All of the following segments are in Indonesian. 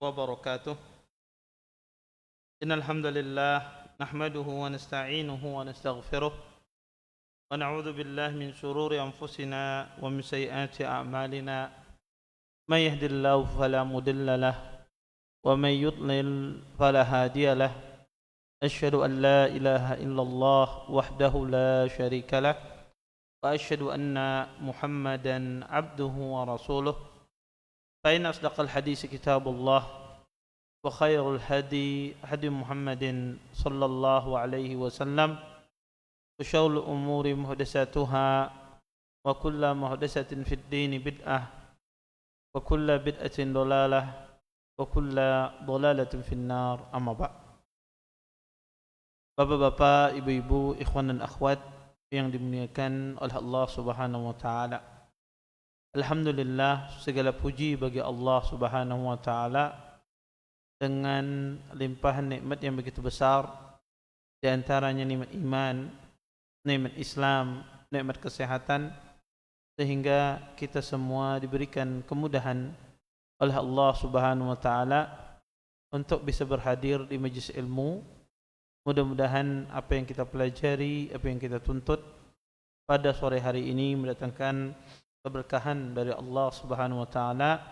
وبركاته. إن الحمد لله نحمده ونستعينه ونستغفره ونعوذ بالله من شرور أنفسنا ومن سيئات أعمالنا. من يهد الله فلا مضل له ومن يضلل فلا هادي له. أشهد أن لا إله إلا الله وحده لا شريك له وأشهد أن محمدا عبده ورسوله. فإن أصدق الحديث كتاب الله وخير الهدي هدي محمد صلى الله عليه وسلم وشر الأمور محدثاتها وكل محدثة في الدين بدعة وكل بدعة ضلالة وكل ضلالة في النار. أما بعد. Bapak-bapak, ibu-ibu, ikhwan dan akhwat yang dimuliakan oleh Allah Subhanahu wa taala. Alhamdulillah, segala puji bagi Allah Subhanahu wa taala dengan limpahan nikmat yang begitu besar, di antaranya nikmat iman, nikmat Islam, nikmat kesehatan, sehingga kita semua diberikan kemudahan oleh Allah Subhanahu wa taala untuk bisa berhadir di majlis ilmu. Mudah-mudahan apa yang kita pelajari, apa yang kita tuntut pada sore hari ini mendatangkan keberkahan dari Allah Subhanahu wa taala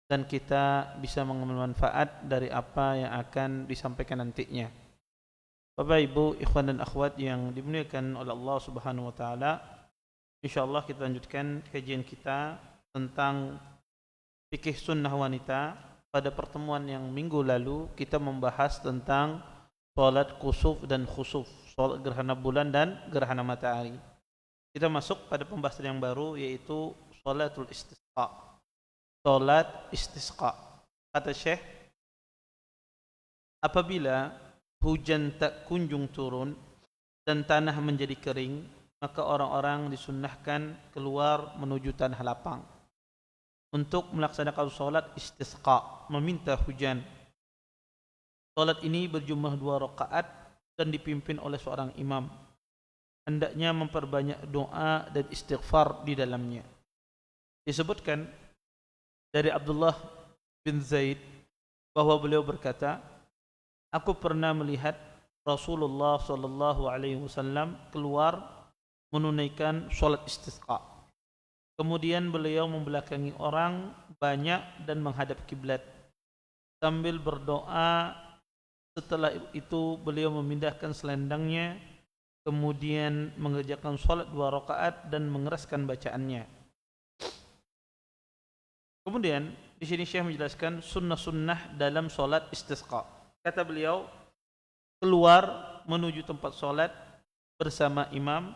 dan kita bisa mengambil manfaat dari apa yang akan disampaikan nantinya. Bapak, Ibu, ikhwan dan akhwat yang dimuliakan oleh Allah Subhanahu wa taala, insyaallah kita lanjutkan kajian kita tentang fikih sunnah wanita. Pada pertemuan yang minggu lalu kita membahas tentang salat kusuf dan khusuf, salat gerhana bulan dan gerhana matahari. Kita masuk pada pembahasan yang baru, yaitu salatul istisqa. Salat istisqa. Kata Syekh, apabila hujan tak kunjung turun dan tanah menjadi kering, maka orang-orang disunnahkan keluar menuju tanah lapang untuk melaksanakan salat istisqa, meminta hujan. Salat ini berjumlah 2 rakaat dan dipimpin oleh seorang imam. Hendaknya memperbanyak doa dan istighfar di dalamnya. Disebutkan dari Abdullah bin Zaid bahwa beliau berkata, aku pernah melihat Rasulullah sallallahu alaihi wasallam keluar menunaikan salat istisqa. Kemudian beliau membelakangi orang banyak dan menghadap kiblat sambil berdoa. Setelah itu beliau memindahkan selendangnya, kemudian mengerjakan salat 2 rakaat dan mengeraskan bacaannya. Kemudian di sini Syekh menjelaskan sunnah-sunnah dalam salat istisqa. Kata beliau, keluar menuju tempat salat bersama imam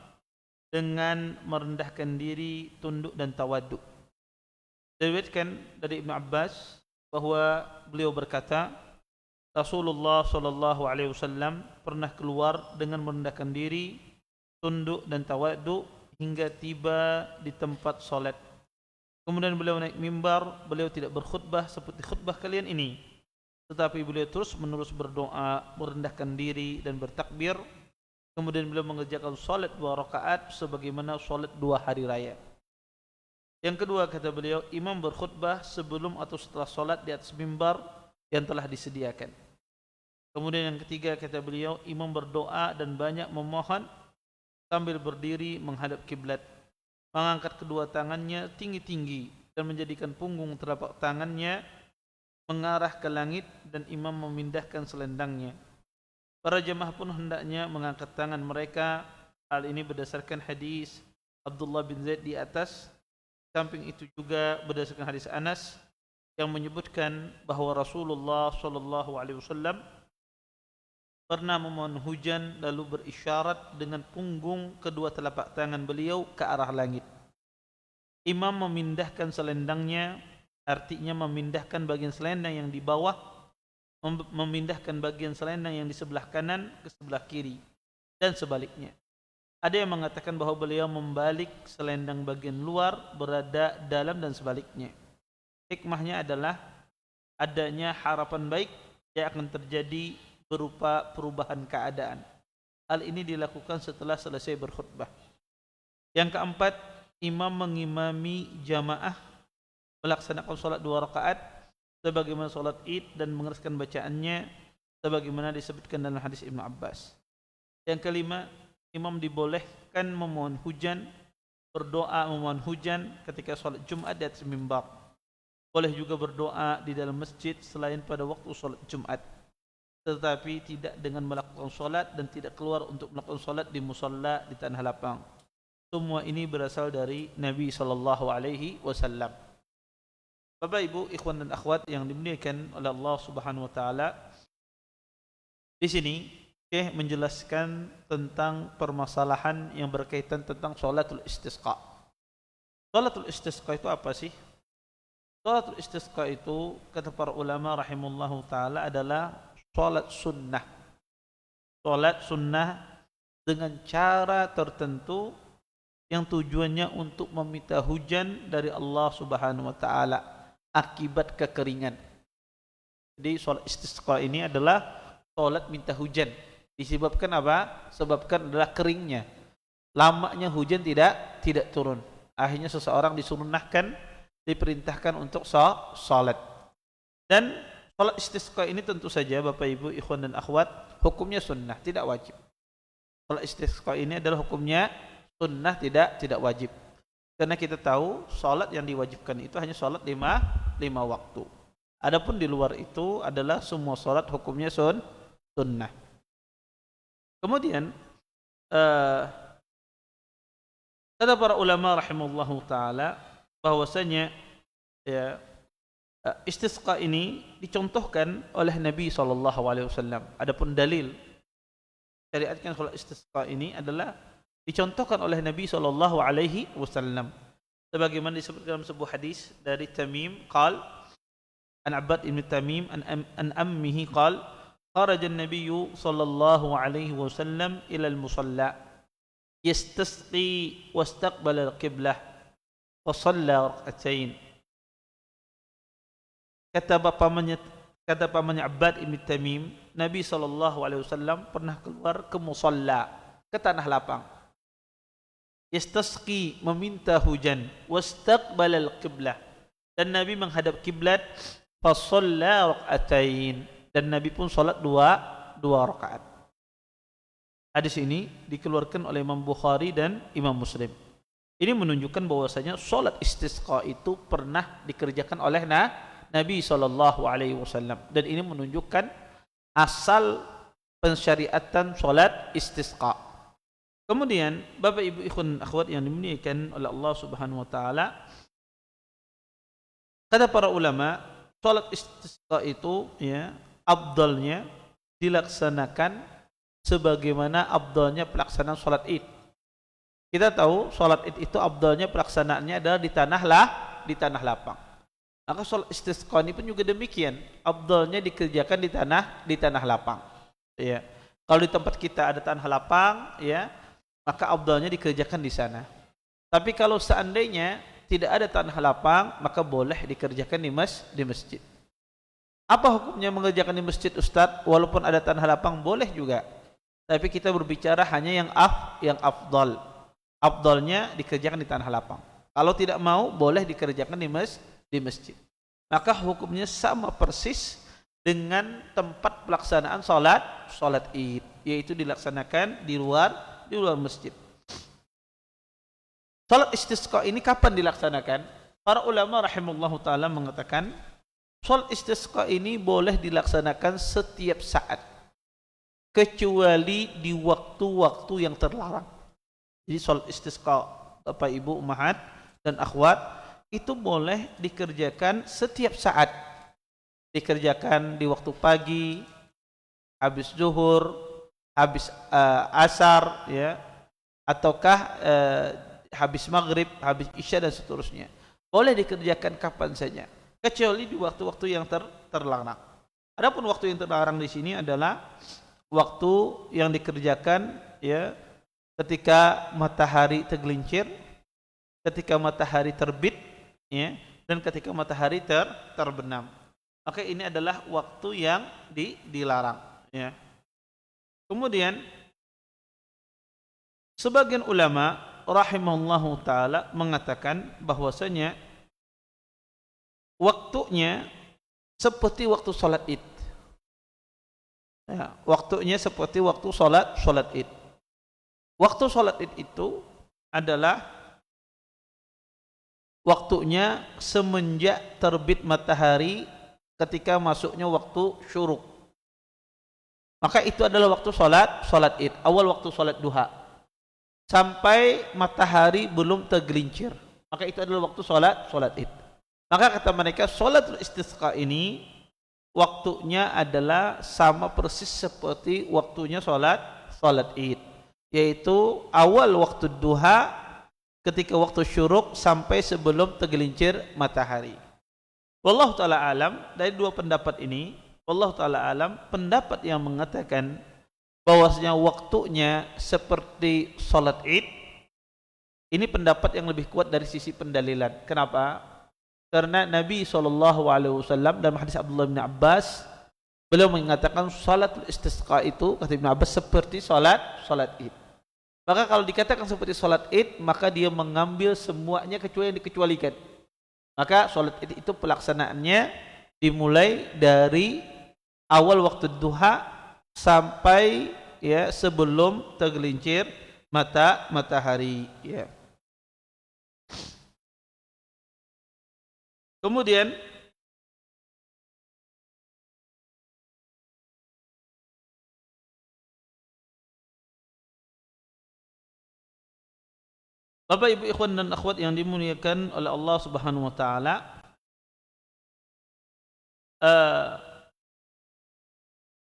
dengan merendahkan diri, tunduk dan tawaduk. Diriwayatkan dari Ibnu Abbas bahwa beliau berkata, Rasulullah sallallahu alaihi wasallam pernah keluar dengan merendahkan diri, tunduk dan tawaduk hingga tiba di tempat salat. Kemudian beliau naik mimbar. Beliau tidak berkhutbah seperti khutbah kalian ini, tetapi beliau terus-menerus berdoa, merendahkan diri dan bertakbir. Kemudian beliau mengerjakan salat 2 rakaat sebagaimana salat 2 hari raya. Yang kedua, kata beliau, imam berkhutbah sebelum atau setelah salat di atas mimbar yang telah disediakan. Kemudian yang ketiga, kata beliau, imam berdoa dan banyak memohon sambil berdiri menghadap kiblat, mengangkat kedua tangannya tinggi-tinggi dan menjadikan punggung telapak tangannya mengarah ke langit, dan imam memindahkan selendangnya. Para jemaah pun hendaknya mengangkat tangan mereka. Hal ini berdasarkan hadis Abdullah bin Zaid di atas. Samping itu juga berdasarkan hadis Anas yang menyebutkan bahwa Rasulullah sallallahu alaihi wasallam pernah memohon hujan lalu berisyarat dengan punggung kedua telapak tangan beliau ke arah langit. Imam memindahkan selendangnya, artinya memindahkan bagian selendang yang di bawah, memindahkan bagian selendang yang di sebelah kanan ke sebelah kiri, dan sebaliknya. Ada yang mengatakan bahwa beliau membalik selendang bagian luar berada dalam dan sebaliknya. Hikmahnya adalah adanya harapan baik yang akan terjadi berupa perubahan keadaan. Hal ini dilakukan setelah selesai berkhutbah. Yang keempat, imam mengimami jamaah melaksanakan salat 2 rakaat sebagaimana salat Id dan mengeraskan bacaannya sebagaimana disebutkan dalam hadis Ibnu Abbas. Yang kelima, imam dibolehkan memohon hujan, berdoa memohon hujan ketika salat Jumat di atas mimbar. Boleh juga berdoa di dalam masjid selain pada waktu salat Jumat, tetapi tidak dengan melakukan salat dan tidak keluar untuk melakukan salat di musalla di tanah lapang. Semua ini berasal dari Nabi sallallahu alaihi wasallam. Bapak Ibu, ikhwan dan akhwat yang dimuliakan oleh Allah Subhanahu wa taala, di sini Syekh menjelaskan tentang permasalahan yang berkaitan tentang salatul istisqa. Salatul istisqa itu apa sih? Salatul istisqa itu kata para ulama rahimahullahu taala adalah salat sunnah. Salat sunnah dengan cara tertentu yang tujuannya untuk meminta hujan dari Allah Subhanahu wa taala akibat kekeringan. Jadi salat istisqa ini adalah salat minta hujan. Disebabkan apa? Sebabkan adalah keringnya. Lamanya hujan tidak turun. Akhirnya seseorang disunnahkan, diperintahkan untuk salat. Dan salat istisqa ini tentu saja Bapak Ibu, ikhwan dan akhwat, hukumnya sunnah, tidak wajib. Salat istisqa ini adalah hukumnya sunnah, tidak wajib. Karena kita tahu salat yang diwajibkan itu hanya salat lima waktu. Adapun di luar itu adalah semua salat hukumnya sunnah. Kemudian kata para ulama rahimahullahu taala bahwasanya ya, istisqa ini dicontohkan oleh Nabi sallallahu alaihi wasallam. Adapun dalil syariatkan salat istisqa ini adalah dicontohkan oleh Nabi sallallahu alaihi wasallam. Sebagaimana disebutkan dalam sebuah hadis dari Tamim qal an Abbad ibn Tamim an ammihi qal kharaja an-nabiy sallallahu alaihi wasallam ila al-musalla yastasqi wastaqbala al-qiblah wa shalla rak'atain. Kata pamannya Abbad ibn Tamim, Nabi sallallahu alaihi wasallam pernah keluar ke musalla, ke tanah lapang. Yastasqi, meminta hujan, wastaqbala al-qiblah, dan Nabi menghadap kiblat, fa shalla rak'atain, dan Nabi pun salat dua rakaat. Hadis ini dikeluarkan oleh Imam Bukhari dan Imam Muslim. Ini menunjukkan bahwasanya salat istisqa itu pernah dikerjakan oleh Nabi sallallahu alaihi wasallam, dan ini menunjukkan asal pensyariatan salat istisqa. Kemudian Bapak Ibu ikhwan akhwat yang dimuliakan oleh Allah Subhanahu wa taala, kata para ulama, salat istisqa itu ya afdalnya dilaksanakan sebagaimana afdalnya pelaksanaan salat Id. Kita tahu salat Id itu afdalnya pelaksanaannya adalah di tanah lapang. Maka salat istisqa ini pun juga demikian, afdalnya dikerjakan di tanah lapang. Ya. Kalau di tempat kita ada tanah lapang, ya, maka afdalnya dikerjakan di sana. Tapi kalau seandainya tidak ada tanah lapang, maka boleh dikerjakan di masjid. Apa hukumnya mengerjakan di masjid, Ustadz? Walaupun ada tanah lapang boleh juga. Tapi kita berbicara hanya yang afdal. Afdalnya dikerjakan di tanah lapang. Kalau tidak mau, boleh dikerjakan di masjid. Maka hukumnya sama persis dengan tempat pelaksanaan salat Id, yaitu dilaksanakan di luar masjid. Salat istisqa ini kapan dilaksanakan? Para ulama rahimahullahu taala mengatakan salat istisqa ini boleh dilaksanakan setiap saat kecuali di waktu-waktu yang terlarang. Jadi salat istisqa Bapak Ibu ummahat dan akhwat itu boleh dikerjakan setiap saat. Dikerjakan di waktu pagi, habis zuhur, habis asar, ya, ataukah habis maghrib, habis isya dan seterusnya. Boleh dikerjakan kapan saja, kecuali di waktu-waktu yang terlarang. Adapun waktu yang terlarang di sini adalah waktu yang dikerjakan ya ketika matahari tergelincir, ketika matahari terbit, ya, dan ketika matahari terbenam. Maka ini adalah waktu yang dilarang, ya. Kemudian sebagian ulama rahimahullahu taala mengatakan bahwasanya waktunya seperti waktu sholat id. Ya, waktunya seperti waktu sholat id. Waktu sholat id itu adalah waktunya semenjak terbit matahari ketika masuknya waktu syuruk. Maka itu adalah waktu sholat id, awal waktu sholat duha, sampai matahari belum tergelincir. Maka itu adalah waktu sholat id. Maka kata mereka sholatul istisqa ini waktunya adalah sama persis seperti waktunya sholat id, yaitu awal waktu duha ketika waktu syuruk sampai sebelum tergelincir matahari. Wallahu ta'ala alam, dari dua pendapat ini, wallahu ta'ala alam, pendapat yang mengatakan bahwasanya waktunya seperti sholat id, ini pendapat yang lebih kuat dari sisi pendalilan. Kenapa? Karena Nabi SAW dalam hadis Abdullah bin Abbas, beliau mengatakan salatul istisqa itu, kata Ibn Abbas, seperti sholat id. Maka kalau dikatakan seperti sholat id, maka dia mengambil semuanya kecuali yang dikecualikan. Maka sholat id itu pelaksanaannya dimulai dari awal waktu duha sampai ya sebelum tergelincir matahari. Ya. Kemudian Bapak Ibu ikhwan dan akhwat yang dimuliakan oleh Allah Subhanahu wa taala,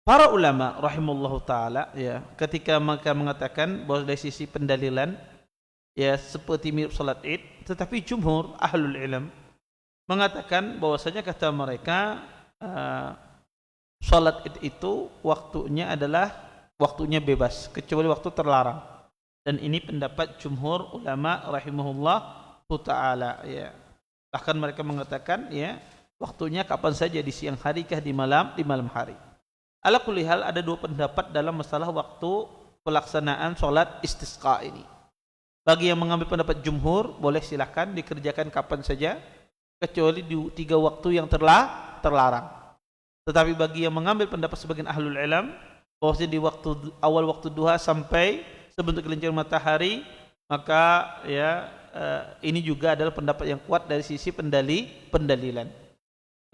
para ulama rahimallahu taala ya ketika mereka mengatakan bahwa dari sisi pendalilan ya seperti mirip salat id, tetapi jumhur ahlul ilm mengatakan bahwasanya kata mereka salat id itu waktunya adalah waktunya bebas kecuali waktu terlarang. Dan ini pendapat jumhur ulama rahimahullah ta'ala ya. Bahkan mereka mengatakan ya waktunya kapan saja, di siang hari kah di malam hari. Ala kulli hal ada dua pendapat dalam masalah waktu pelaksanaan sholat istisqa ini. Bagi yang mengambil pendapat jumhur, boleh silakan dikerjakan kapan saja kecuali di 3 waktu yang terlarang. Tetapi bagi yang mengambil pendapat sebagian ahlul ilm bahwasanya di awal waktu duha sampai sebelum tergelincir matahari, maka ya ini juga adalah pendapat yang kuat dari sisi pendalilan.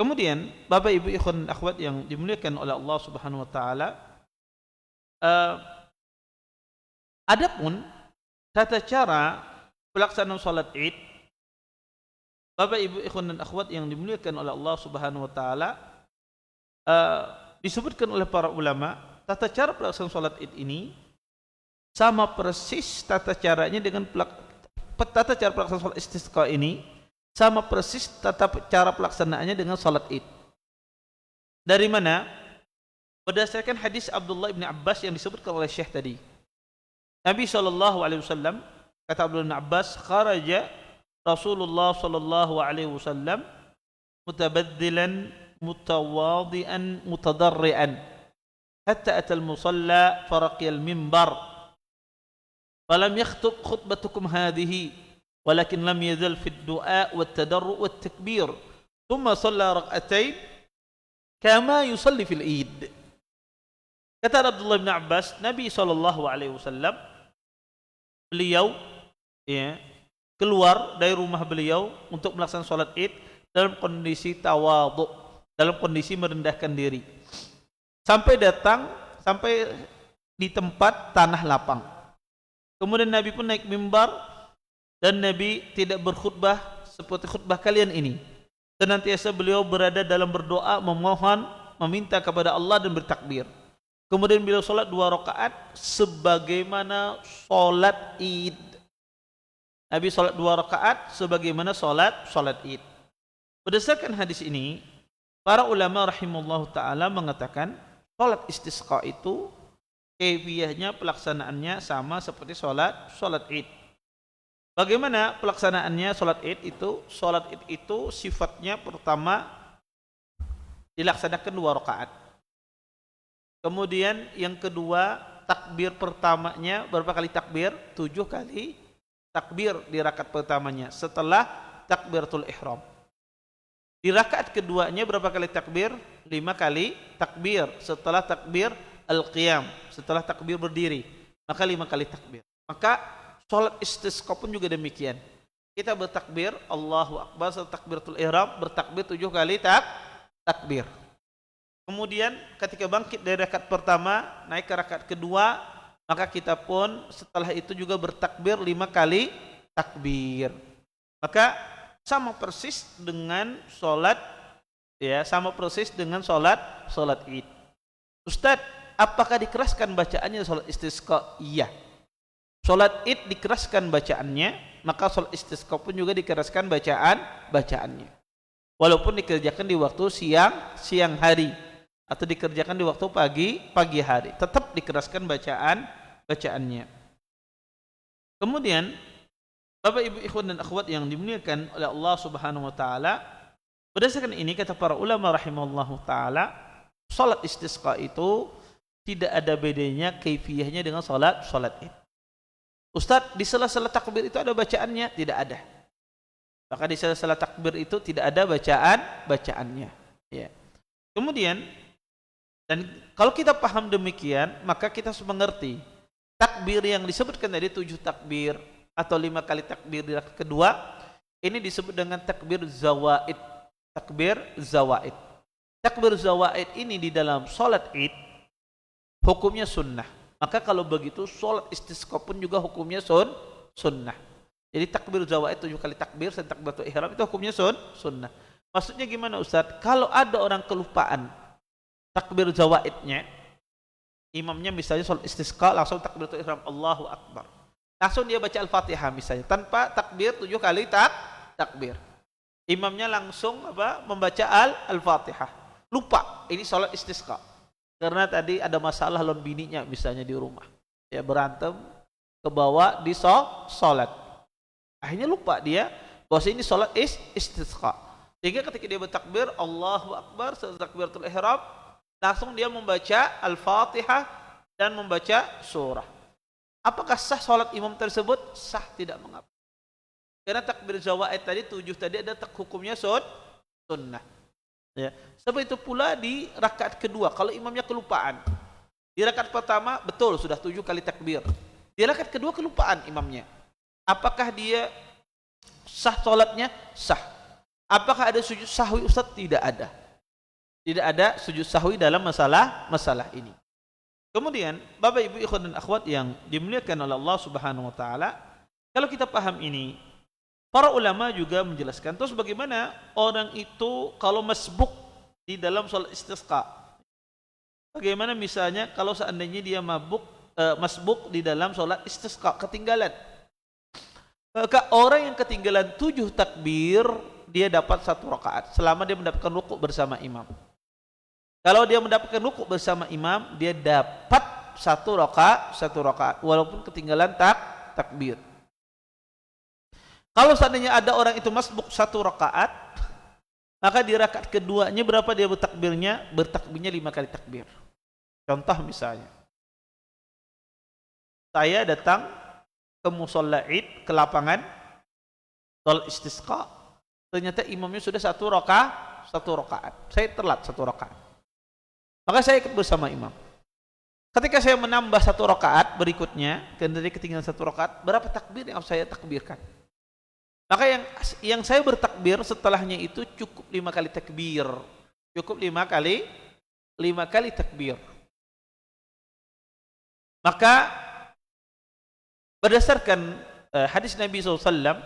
Kemudian Bapak Ibu ikhwan akhwat yang dimuliakan oleh Allah Subhanahu wa taala, adapun tata cara pelaksanaan salat id, Bapak Ibu ikhwan dan akhwat yang dimuliakan oleh Allah Subhanahu wa taala, disebutkan oleh para ulama tata cara pelaksanaan salat id ini sama persis tata caranya dengan tata cara pelaksanaan salat istisqa ini sama persis tata cara pelaksanaannya dengan salat id. Dari mana? Berdasarkan hadis Abdullah bin Abbas yang disebutkan oleh Syekh tadi. Nabi SAW, kata Abdullah bin Abbas, kharaja Rasulullah SAW mutabaddilan mutawadi'an mutadarri'an hatta atal musalla faraqiyal mimbar falam yakhutub khutbatukum hadhihi walakin lam yazal fi ad-du'a wat-tadarru' wat-takbir thumma shalla rak'atain kama yusalli fil id. Kata Abdullah bin Abbas, Nabi SAW beliau ya keluar dari rumah beliau untuk melaksanakan salat id dalam kondisi tawadhu, dalam kondisi merendahkan diri, sampai di tempat tanah lapang. Kemudian Nabi pun naik mimbar dan Nabi tidak berkhutbah seperti khutbah kalian ini. Senantiasa beliau berada dalam berdoa, memohon, meminta kepada Allah dan bertakbir. Kemudian beliau salat 2 rakaat sebagaimana salat id. Nabi salat 2 rakaat sebagaimana salat id. Berdasarkan hadis ini, para ulama rahimahullah taala mengatakan salat istisqa itu kaifiyahnya pelaksanaannya sama seperti salat id. Bagaimana pelaksanaannya salat id itu? Salat id itu sifatnya pertama dilaksanakan 2 rakaat. Kemudian yang kedua, takbir pertamanya berapa kali takbir? 7 kali takbir di rakaat pertamanya setelah takbiratul ihram. Di rakaat keduanya berapa kali takbir? 5 kali takbir setelah takbir al-qiyam, setelah takbir berdiri, maka 5 kali takbir. Maka sholat istisqa pun juga demikian. Kita bertakbir Allahu Akbar setelah takbiratul ihram, bertakbir 7 kali takbir. Kemudian ketika bangkit dari rakaat pertama naik ke rakaat kedua, maka kita pun setelah itu juga bertakbir 5 kali takbir. Maka sama persis dengan sholat, ya, sama persis dengan sholat Id. Ustadz, apakah dikeraskan bacaannya sholat istisqa? Iya. Sholat Id dikeraskan bacaannya, maka sholat istisqa pun juga dikeraskan bacaannya. Walaupun dikerjakan di waktu siang hari atau dikerjakan di waktu pagi hari, tetap dikeraskan bacaannya. Kemudian Bapak Ibu ikhwan dan akhwat yang dimuliakan oleh Allah Subhanahu wa taala, berdasarkan ini kata para ulama rahimahullahu taala, salat istisqa itu tidak ada bedanya kaifiyahnya dengan salat Id. Ustaz, di sela-sela takbir itu ada bacaannya? Tidak ada. Maka di sela-sela takbir itu tidak ada bacaannya. Ya. Kemudian, dan kalau kita paham demikian, maka kita harus mengerti takbir yang disebutkan tadi 7 takbir atau 5 kali takbir di rakaat kedua, ini disebut dengan takbir zawaid. Takbir zawaid. Takbir zawaid ini di dalam salat Id hukumnya sunnah. Maka kalau begitu salat istisqa pun juga hukumnya sunnah. Jadi takbir zawaid 7 kali takbir dan takbiratul ihram itu hukumnya sunnah. Maksudnya gimana Ustaz? Kalau ada orang kelupaan takbir zawaidnya, imamnya misalnya salat istisqa langsung takbiratul ihram Allahu Akbar, langsung dia baca Al-Fatihah misalnya tanpa takbir 7 kali takbir. Imamnya langsung membaca Al-Fatihah. Lupa ini salat istisqa. Karena tadi ada masalah lawan bininya misalnya di rumah. Ya berantem ke bawah di salat. Akhirnya lupa dia bahwa ini salat istisqa. Sehingga ketika dia bertakbir Allahu Akbar setelah takbiratul ihram, langsung dia membaca Al-Fatihah dan membaca surah. Apakah sah salat imam tersebut? Sah, tidak mengapa. Karena takbir zawaid tadi 7 tadi ada hukumnya sunnah. Ya. Sebab itu pula di rakaat kedua kalau imamnya kelupaan. Di rakaat pertama betul sudah 7 kali takbir. Di rakaat kedua kelupaan imamnya. Apakah dia sah salatnya? Sah. Apakah ada sujud sahwi Ustaz? Tidak ada. Tidak ada sujud sahwi dalam masalah ini. Kemudian Bapak Ibu ikhwan dan akhwat yang dimuliakan oleh Allah Subhanahu wa taala, kalau kita paham ini, para ulama juga menjelaskan terus bagaimana orang itu kalau masbuk di dalam salat istisqa. Bagaimana misalnya kalau seandainya dia masbuk di dalam salat istisqa, ketinggalan. Maka orang yang ketinggalan 7 takbir, dia dapat 1 rakaat selama dia mendapatkan rukuk bersama imam. Kalau dia mendapatkan rukuk bersama imam, dia dapat 1 rakaat walaupun ketinggalan takbir. Kalau seandainya ada orang itu masbuk 1 rakaat, maka di rakaat keduanya berapa dia bertakbirnya? Bertakbirnya 5 kali takbir. Contoh misalnya, saya datang ke musalla Id, ke lapangan salat istisqa, ternyata imamnya sudah 1 rakaat. Saya telat 1 rakaat. Maka saya ikut bersama imam. Ketika saya menambah 1 rakaat berikutnya, karena ketinggalan 1 rakaat, berapa takbir yang saya takbirkan? Maka yang saya bertakbir setelahnya itu cukup 5 kali takbir. Cukup 5 kali takbir. Maka berdasarkan hadis Nabi SAW,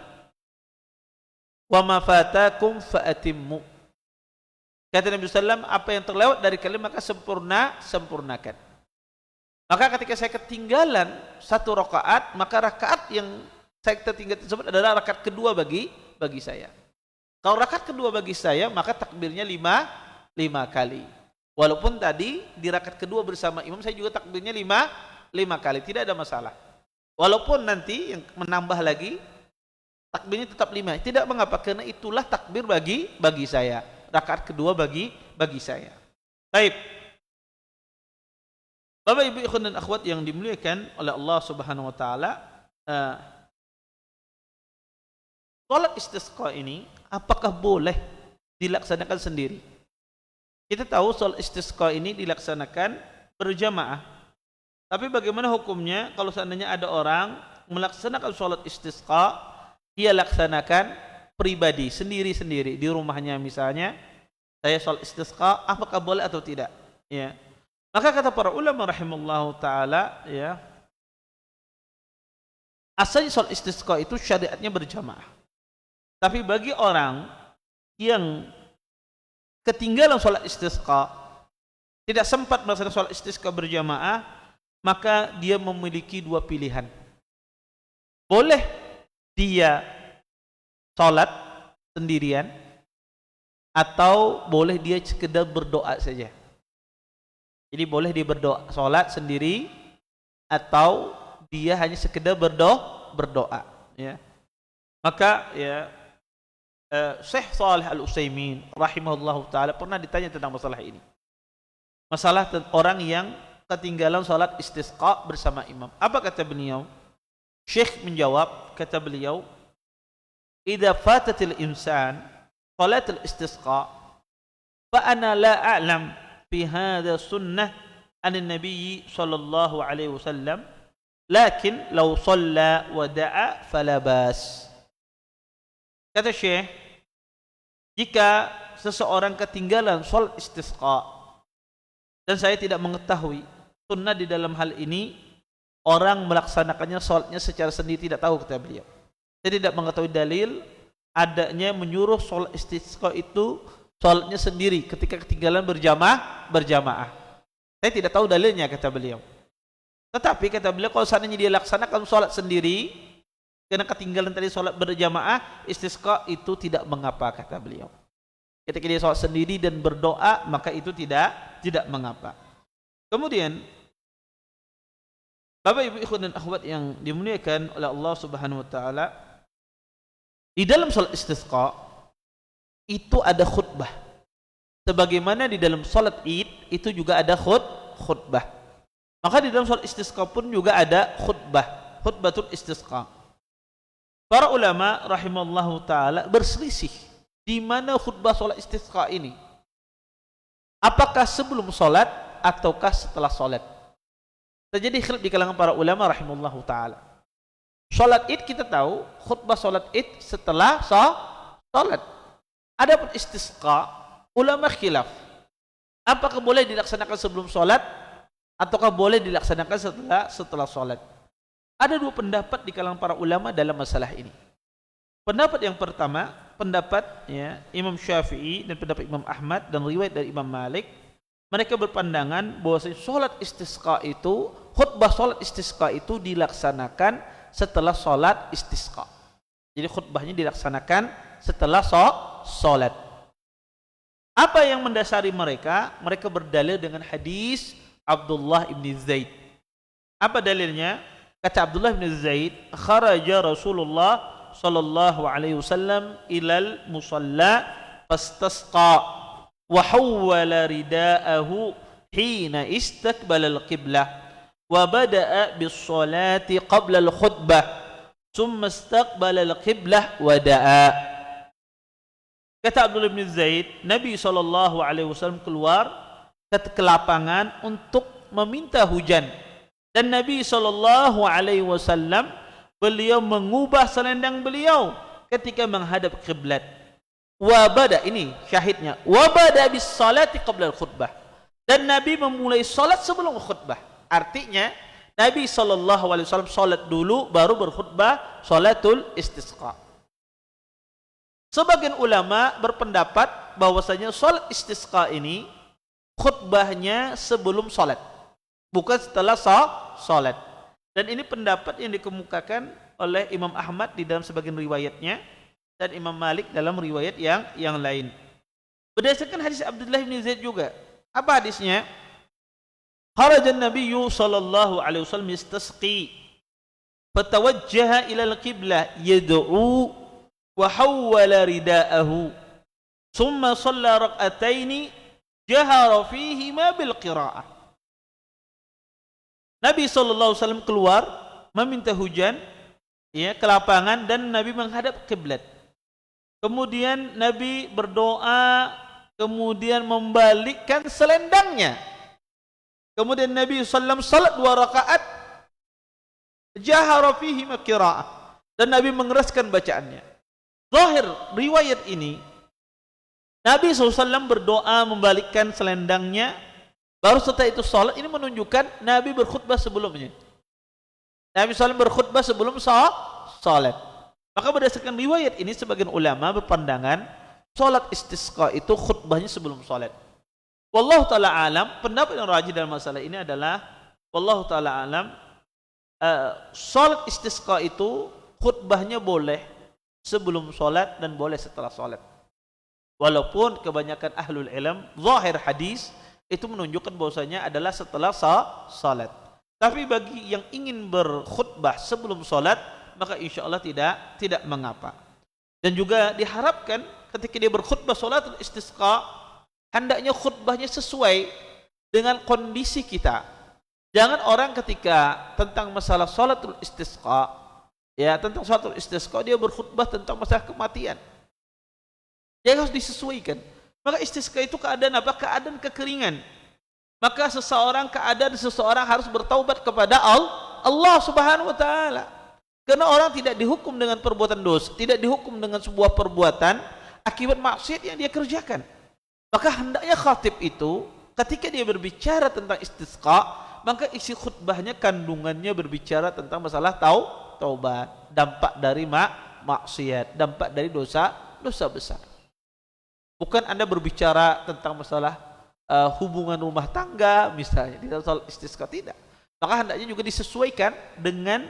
wa ma fatakum fa'atimmu. Kata Nabi SAW, apa yang terlewat dari kalian maka sempurnakan. Maka ketika saya ketinggalan 1 rakaat, maka rakaat yang saya tertinggal tersebut adalah rakaat kedua bagi saya. Kalau rakaat kedua bagi saya, maka takbirnya 5 kali. Walaupun tadi di rakaat kedua bersama imam saya juga takbirnya 5 kali, tidak ada masalah. Walaupun nanti yang menambah lagi takbirnya tetap 5, tidak mengapa, karena itulah takbir bagi saya. Rakaat kedua bagi saya. Baik. Bapak Ibu ikhwan dan akhwat yang dimuliakan oleh Allah Subhanahu wa taala, salat istisqa ini apakah boleh dilaksanakan sendiri. Kita tahu salat istisqa ini dilaksanakan berjamaah. Tapi bagaimana hukumnya kalau seandainya ada orang melaksanakan salat istisqa, dia laksanakan pribadi, sendiri-sendiri di rumahnya misalnya, saya salat istisqa, apakah boleh atau tidak? Ya. Maka kata para ulama rahimallahu taala, ya, asalnya salat istisqa itu syariatnya berjamaah. Tapi bagi orang yang ketinggalan salat istisqa, tidak sempat melaksanakan salat istisqa berjamaah, maka dia memiliki dua pilihan. Boleh dia salat sendirian atau boleh dia sekedar berdoa saja. Jadi boleh dia berdoa, salat sendiri atau dia hanya sekedar berdoa, ya. Maka ya Syekh Shalih Al-Utsaimin rahimahullahu taala pernah ditanya tentang masalah ini. Masalah orang yang ketinggalan salat istisqa bersama imam. Apa kata beliau? Syekh menjawab, kata beliau, "Idza fatatil insan salatul istisqa fa ana la a'lam fi hadha sunnah an nabi sallallahu alaihi wasallam, lakin law shalla wa da'a fala bas." Kata Syekh, jika seseorang ketinggalan salat istisqa dan saya tidak mengetahui sunnah di dalam hal ini, orang melaksanakannya salatnya secara sendiri, tidak tahu, kata beliau. Saya tidak mengetahui dalil adanya menyuruh salat istisqa itu salatnya sendiri ketika ketinggalan berjamaah. Saya tidak tahu dalilnya, kata beliau. Tetapi kata beliau, kalau seandainya dia laksanakan salat sendiri karena ketinggalan tadi salat berjamaah, istisqa itu tidak mengapa, kata beliau. Ketika dia salat sendiri dan berdoa, maka itu tidak mengapa. Kemudian Bapak Ibu ikhwan dan akhwat yang dimuliakan oleh Allah Subhanahu wa taala, di dalam salat istisqa itu ada khutbah. Sebagaimana di dalam salat Id itu juga ada khutbah. Maka di dalam salat istisqa pun juga ada khutbah, khutbatul istisqa. Para ulama rahimallahu taala berselisih di mana khutbah salat istisqa ini. Apakah sebelum salat ataukah setelah salat? Terjadi khilaf di kalangan para ulama rahimallahu taala. Salat Id kita tahu khutbah salat Id setelah salat. Adapun istisqa ulama khilaf. Apakah boleh dilaksanakan sebelum salat ataukah boleh dilaksanakan setelah salat? Ada dua pendapat di kalangan para ulama dalam masalah ini. Pendapat yang pertama, pendapat ya, Imam Syafi'i dan pendapat Imam Ahmad dan riwayat dari Imam Malik, mereka berpandangan bahwa salat istisqa itu, khutbah salat istisqa itu dilaksanakan setelah salat istisqa. Jadi khutbahnya dilaksanakan setelah salat. Apa yang mendasari mereka? Mereka berdalil dengan hadis Abdullah bin Zaid. Apa dalilnya? Kata Abdullah bin Zaid, kharaja Rasulullah sallallahu alaihi wasallam ilal musalla fastasqa wa hawwala ridaahu hina istaqbala al-qiblah wa bada'a bis-salati qabla al-khutbah thumma istaqbala al-qiblah wa da'a. Kata Abdullah bin Zaid, Nabi sallallahu alaihi wasallam keluar ke lapangan untuk meminta hujan. Dan Nabi sallallahu alaihi wasallam beliau mengubah selendang beliau ketika menghadap kiblat. Wa bada, ini syahidnya, wa bada bis salati qabla al khutbah. Dan Nabi memulai salat sebelum khutbah. Artinya Nabi sallallahu alaihi wasallam salat dulu baru berkhutbah salatul istisqa. Sebagian ulama berpendapat bahwasanya salat istisqa ini khutbahnya sebelum salat, bukan setelah salat. Dan ini pendapat yang dikemukakan oleh Imam Ahmad di dalam sebagian riwayatnya dan Imam Malik dalam riwayat yang lain. Berdasarkan hadis Abdullah bin Zaid juga. Apa hadisnya? Kharaja an-nabiy sallallahu alaihi wasallam yastasqi fatawajjaha ila al-qiblah yad'u wa hawwala ridaahu thumma shalla rak'ataini jahara fihima bil qira'ah. Nabi SAW keluar meminta hujan ya, ke lapangan dan Nabi menghadap kiblat. Kemudian Nabi berdoa, kemudian membalikkan selendangnya. Kemudian Nabi SAW salat 2 rakaat, jahara fihi qiraah, dan Nabi mengeraskan bacaannya. Zahir riwayat ini, Nabi SAW berdoa membalikkan selendangnya, baru setelah itu salat. Ini menunjukkan Nabi berkhutbah sebelumnya. Nabi SAW berkhutbah sebelum salat. Maka berdasarkan riwayat ini, sebagian ulama berpandangan salat istisqa itu khutbahnya sebelum salat. Wallahu ta'ala alam, pendapat yang rajih dalam masalah ini adalah wallahu ta'ala alam, salat istisqa itu khutbahnya boleh sebelum salat dan boleh setelah salat. Walaupun kebanyakan ahlul ilm zahir hadis itu menunjukkan bahwasanya adalah setelah salat. Tapi bagi yang ingin berkhutbah sebelum salat, maka insyaallah tidak mengapa. Dan juga diharapkan ketika dia berkhutbah salatul istisqa, hendaknya khutbahnya sesuai dengan kondisi kita. Jangan orang ketika tentang masalah salatul istisqa, ya tentang salatul istisqa, dia berkhutbah tentang masalah kematian. Dia harus disesuaikan. Maka istisqa itu keadaan apa? Keadaan kekeringan. Maka keadaan seseorang harus bertaubat kepada Allah Subhanahu wa taala. Karena orang tidak dihukum dengan perbuatan dosa, tidak dihukum dengan sebuah perbuatan akibat maksiat yang dia kerjakan. Maka hendaknya khatib itu ketika dia berbicara tentang istisqa, maka isi khutbahnya kandungannya berbicara tentang masalah taubat, dampak dari maksiat, dampak dari dosa besar. Bukan Anda berbicara tentang masalah hubungan rumah tangga misalnya di dalam salat istisqa, tidak. Maka hendaknya juga disesuaikan dengan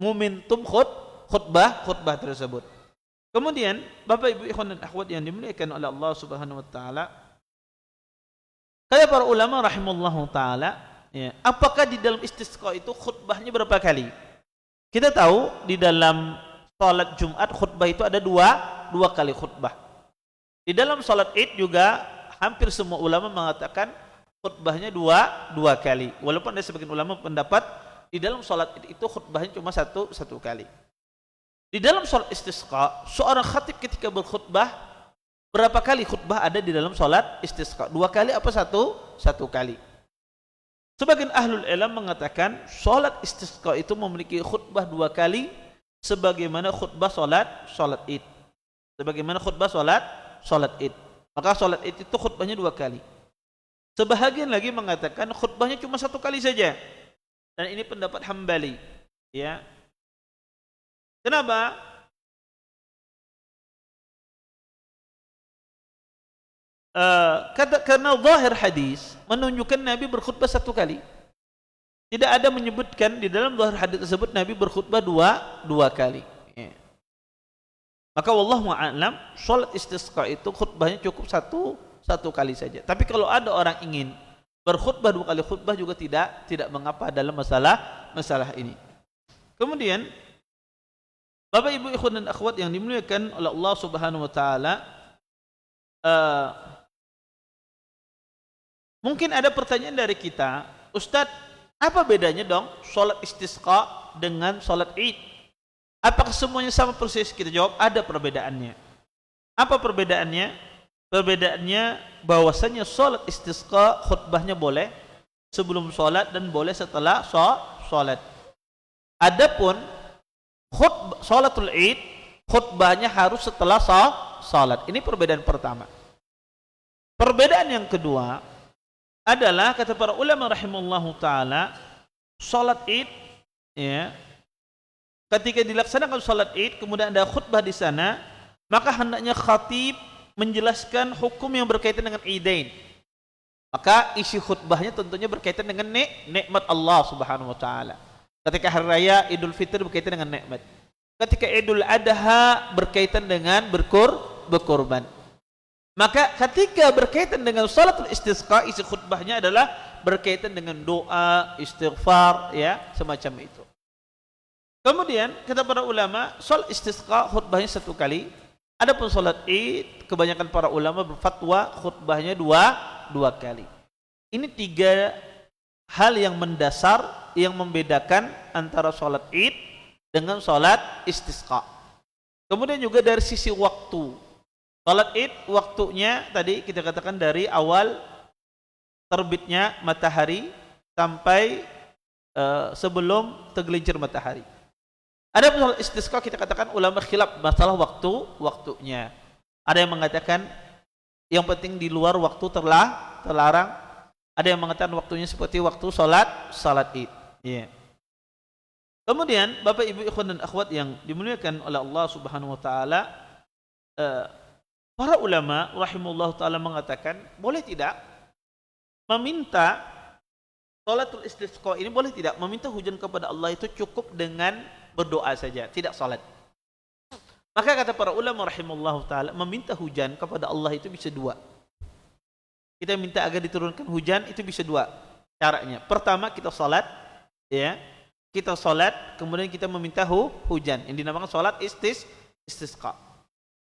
momentum khutbah tersebut. Kemudian Bapak Ibu ikhwan dan akhwat yang dimuliakan oleh Allah Subhanahu wa taala, kata para ulama rahimallahu taala, ya, apakah di dalam istisqa itu khutbahnya berapa kali? Kita tahu di dalam salat Jumat khutbah itu ada dua kali khutbah. Di dalam salat Id juga hampir semua ulama mengatakan khutbahnya dua kali. Walaupun ada sebagian ulama pendapat di dalam salat Id itu khutbahnya cuma satu kali. Di dalam salat istisqa, seorang khatib ketika berkhutbah, berapa kali khutbah ada di dalam salat istisqa? 2 kali apa satu kali? Sebagian ahlul ilm mengatakan salat istisqa itu memiliki khutbah 2 kali sebagaimana khutbah salat Id. Sebagaimana khutbah salat Id. Maka salat Id itu khutbahnya 2 kali. Sebahagian lagi mengatakan khutbahnya cuma 1 kali saja. Dan ini pendapat Hambali, ya. Kenapa? Karena zahir hadis menunjukkan Nabi berkhutbah 1 kali. Tidak ada menyebutkan di dalam zahir hadis tersebut Nabi berkhutbah dua kali. Ya. Maka wallahu a'lam, salat istisqa itu khutbahnya cukup satu kali saja. Tapi kalau ada orang ingin berkhutbah 2 kali khutbah juga tidak mengapa dalam masalah ini. Kemudian Bapak Ibu ikhwan dan akhwat yang dimuliakan oleh Allah Subhanahu wa taala, mungkin ada pertanyaan dari kita, Ustadz, apa bedanya dong salat istisqa dengan salat Id? Apakah semuanya sama persis? Kita jawab ada perbedaannya. Apa perbedaannya? Perbedaannya bahwasanya salat istisqa khutbahnya boleh sebelum salat dan boleh setelah salat. Adapun salatul Id khutbahnya harus setelah salat. Ini perbedaan pertama. Perbedaan yang kedua adalah kata para ulama rahimallahu taala, salat Id, ya, ketika dilaksanakan salat Id kemudian ada khutbah di sana, maka hendaknya khatib menjelaskan hukum yang berkaitan dengan Idain. Maka isi khutbahnya tentunya berkaitan dengan nikmat Allah Subhanahu wa taala. Ketika hari raya Idul Fitri berkaitan dengan nikmat. Ketika Idul Adha berkaitan dengan berkorban. Maka ketika berkaitan dengan salatul istisqa, isi khutbahnya adalah berkaitan dengan doa, istighfar, ya, semacam itu. Kemudian kata para ulama, salat istisqa khutbahnya 1 kali. Adapun salat Id, kebanyakan para ulama berfatwa khutbahnya dua kali. Ini 3 hal yang mendasar yang membedakan antara salat Id dengan salat istisqa. Kemudian juga dari sisi waktu. Salat Id waktunya tadi kita katakan dari awal terbitnya matahari sampai sebelum tergelincir matahari. Ada soal istisqa kita katakan ulama khilaf masalah waktunya. Ada yang mengatakan yang penting di luar waktu terlarang. Ada yang mengatakan waktunya seperti waktu salat Id. Yeah. Kemudian Bapak Ibu ikhwan dan akhwat yang dimuliakan oleh Allah Subhanahu wa taala, para ulama rahimahullah taala mengatakan boleh tidak meminta salatul istisqa ini, boleh tidak meminta hujan kepada Allah itu cukup dengan berdoa saja, tidak salat. Maka kata para ulama rahimahullah taala, meminta hujan kepada Allah itu bisa dua. Kita minta agar diturunkan hujan itu bisa dua caranya. Pertama kita salat, ya. Kita salat, kemudian kita meminta hujan. Yang dinamakan salat istisqa.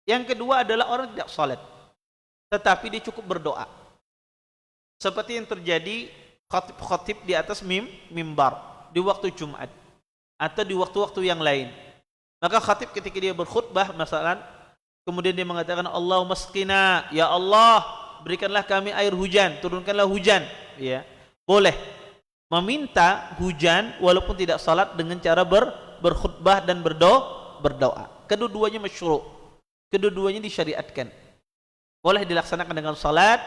Yang kedua adalah orang tidak salat, tetapi dia cukup berdoa. Seperti yang terjadi khatib di atas mimbar di waktu Jumat atau di waktu-waktu yang lain. Maka khatib ketika dia berkhutbah masalan, kemudian dia mengatakan Allahumma asqina, ya Allah berikanlah kami air hujan, turunkanlah hujan, ya. Boleh meminta hujan walaupun tidak salat dengan cara berkhutbah dan berdoa. Kedua-duanya masyru', kedua-duanya disyariatkan. Boleh dilaksanakan dengan salat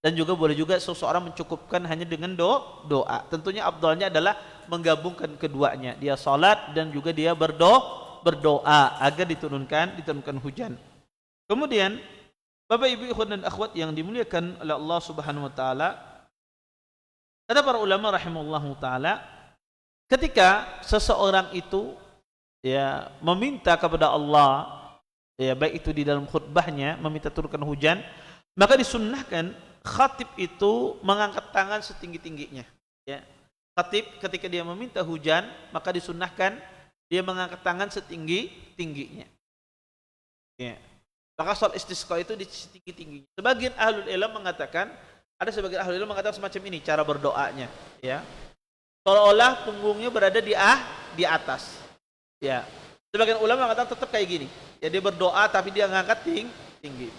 dan juga boleh juga seseorang mencukupkan hanya dengan doa. Tentunya afdalnya adalah menggabungkan keduanya. Dia salat dan juga dia berdoa agar diturunkan hujan. Kemudian Bapak Ibu ikhwan dan akhwat yang dimuliakan oleh Allah Subhanahu wa taala, kata para ulama rahimahullahu taala, ketika seseorang itu ya meminta kepada Allah, ya baik itu di dalam khutbahnya meminta turunkan hujan, maka disunnahkan khatib itu mengangkat tangan setinggi-tingginya, ya. Khatib ketika dia meminta hujan maka disunnahkan dia mengangkat tangan setinggi-tingginya, ya. Maka salat istisqa itu di setinggi-tingginya. Sebagian ahlul ilm mengatakan, ada sebagian ahlul ilm mengatakan semacam ini cara berdoanya, ya. Seolah-olah punggungnya berada di atas, ya. Sebagian ulama mengatakan tetap kayak gini, ya, dia berdoa tapi dia mengangkat tinggi.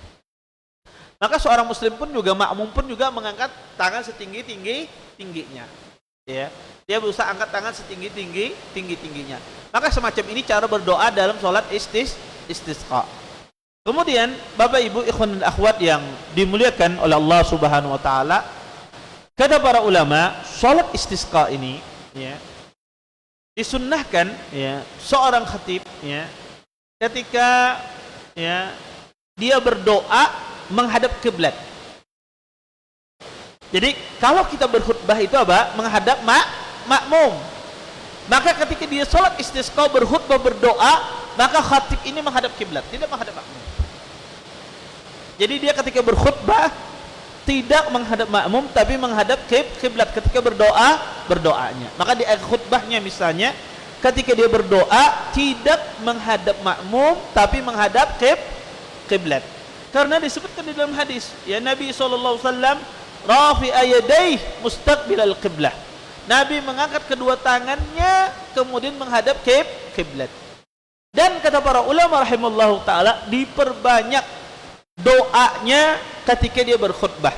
Maka seorang muslim pun juga, makmum pun juga mengangkat tangan setinggi-tingginya, ya. Dia berusaha angkat tangan setinggi-tingginya. Maka semacam ini cara berdoa dalam salat istisqa. Kemudian Bapak Ibu ikhwan dan akhwat yang dimuliakan oleh Allah Subhanahu wa taala, kata para ulama, salat istisqa ini, ya, disunnahkan, ya, seorang khatib, ya, ketika, ya, dia berdoa menghadap kiblat. Jadi kalau kita berkhutbah itu apa? Menghadap makmum. Maka ketika dia salat istisqa berkhutbah berdoa, maka khatib ini menghadap kiblat, tidak menghadap makmum. Jadi dia ketika berkhutbah tidak menghadap makmum tapi menghadap kiblat ketika berdoanya. Maka di akhir khutbahnya misalnya ketika dia berdoa tidak menghadap makmum tapi menghadap kiblat. Karena disebutkan di dalam hadis, ya, Nabi sallallahu alaihi wasallam rafi'a yadayhi mustaqbilal qiblah. Nabi mengangkat kedua tangannya kemudian menghadap kiblat. Dan kata para ulama rahimallahu taala, diperbanyak doanya ketika dia berkhutbah.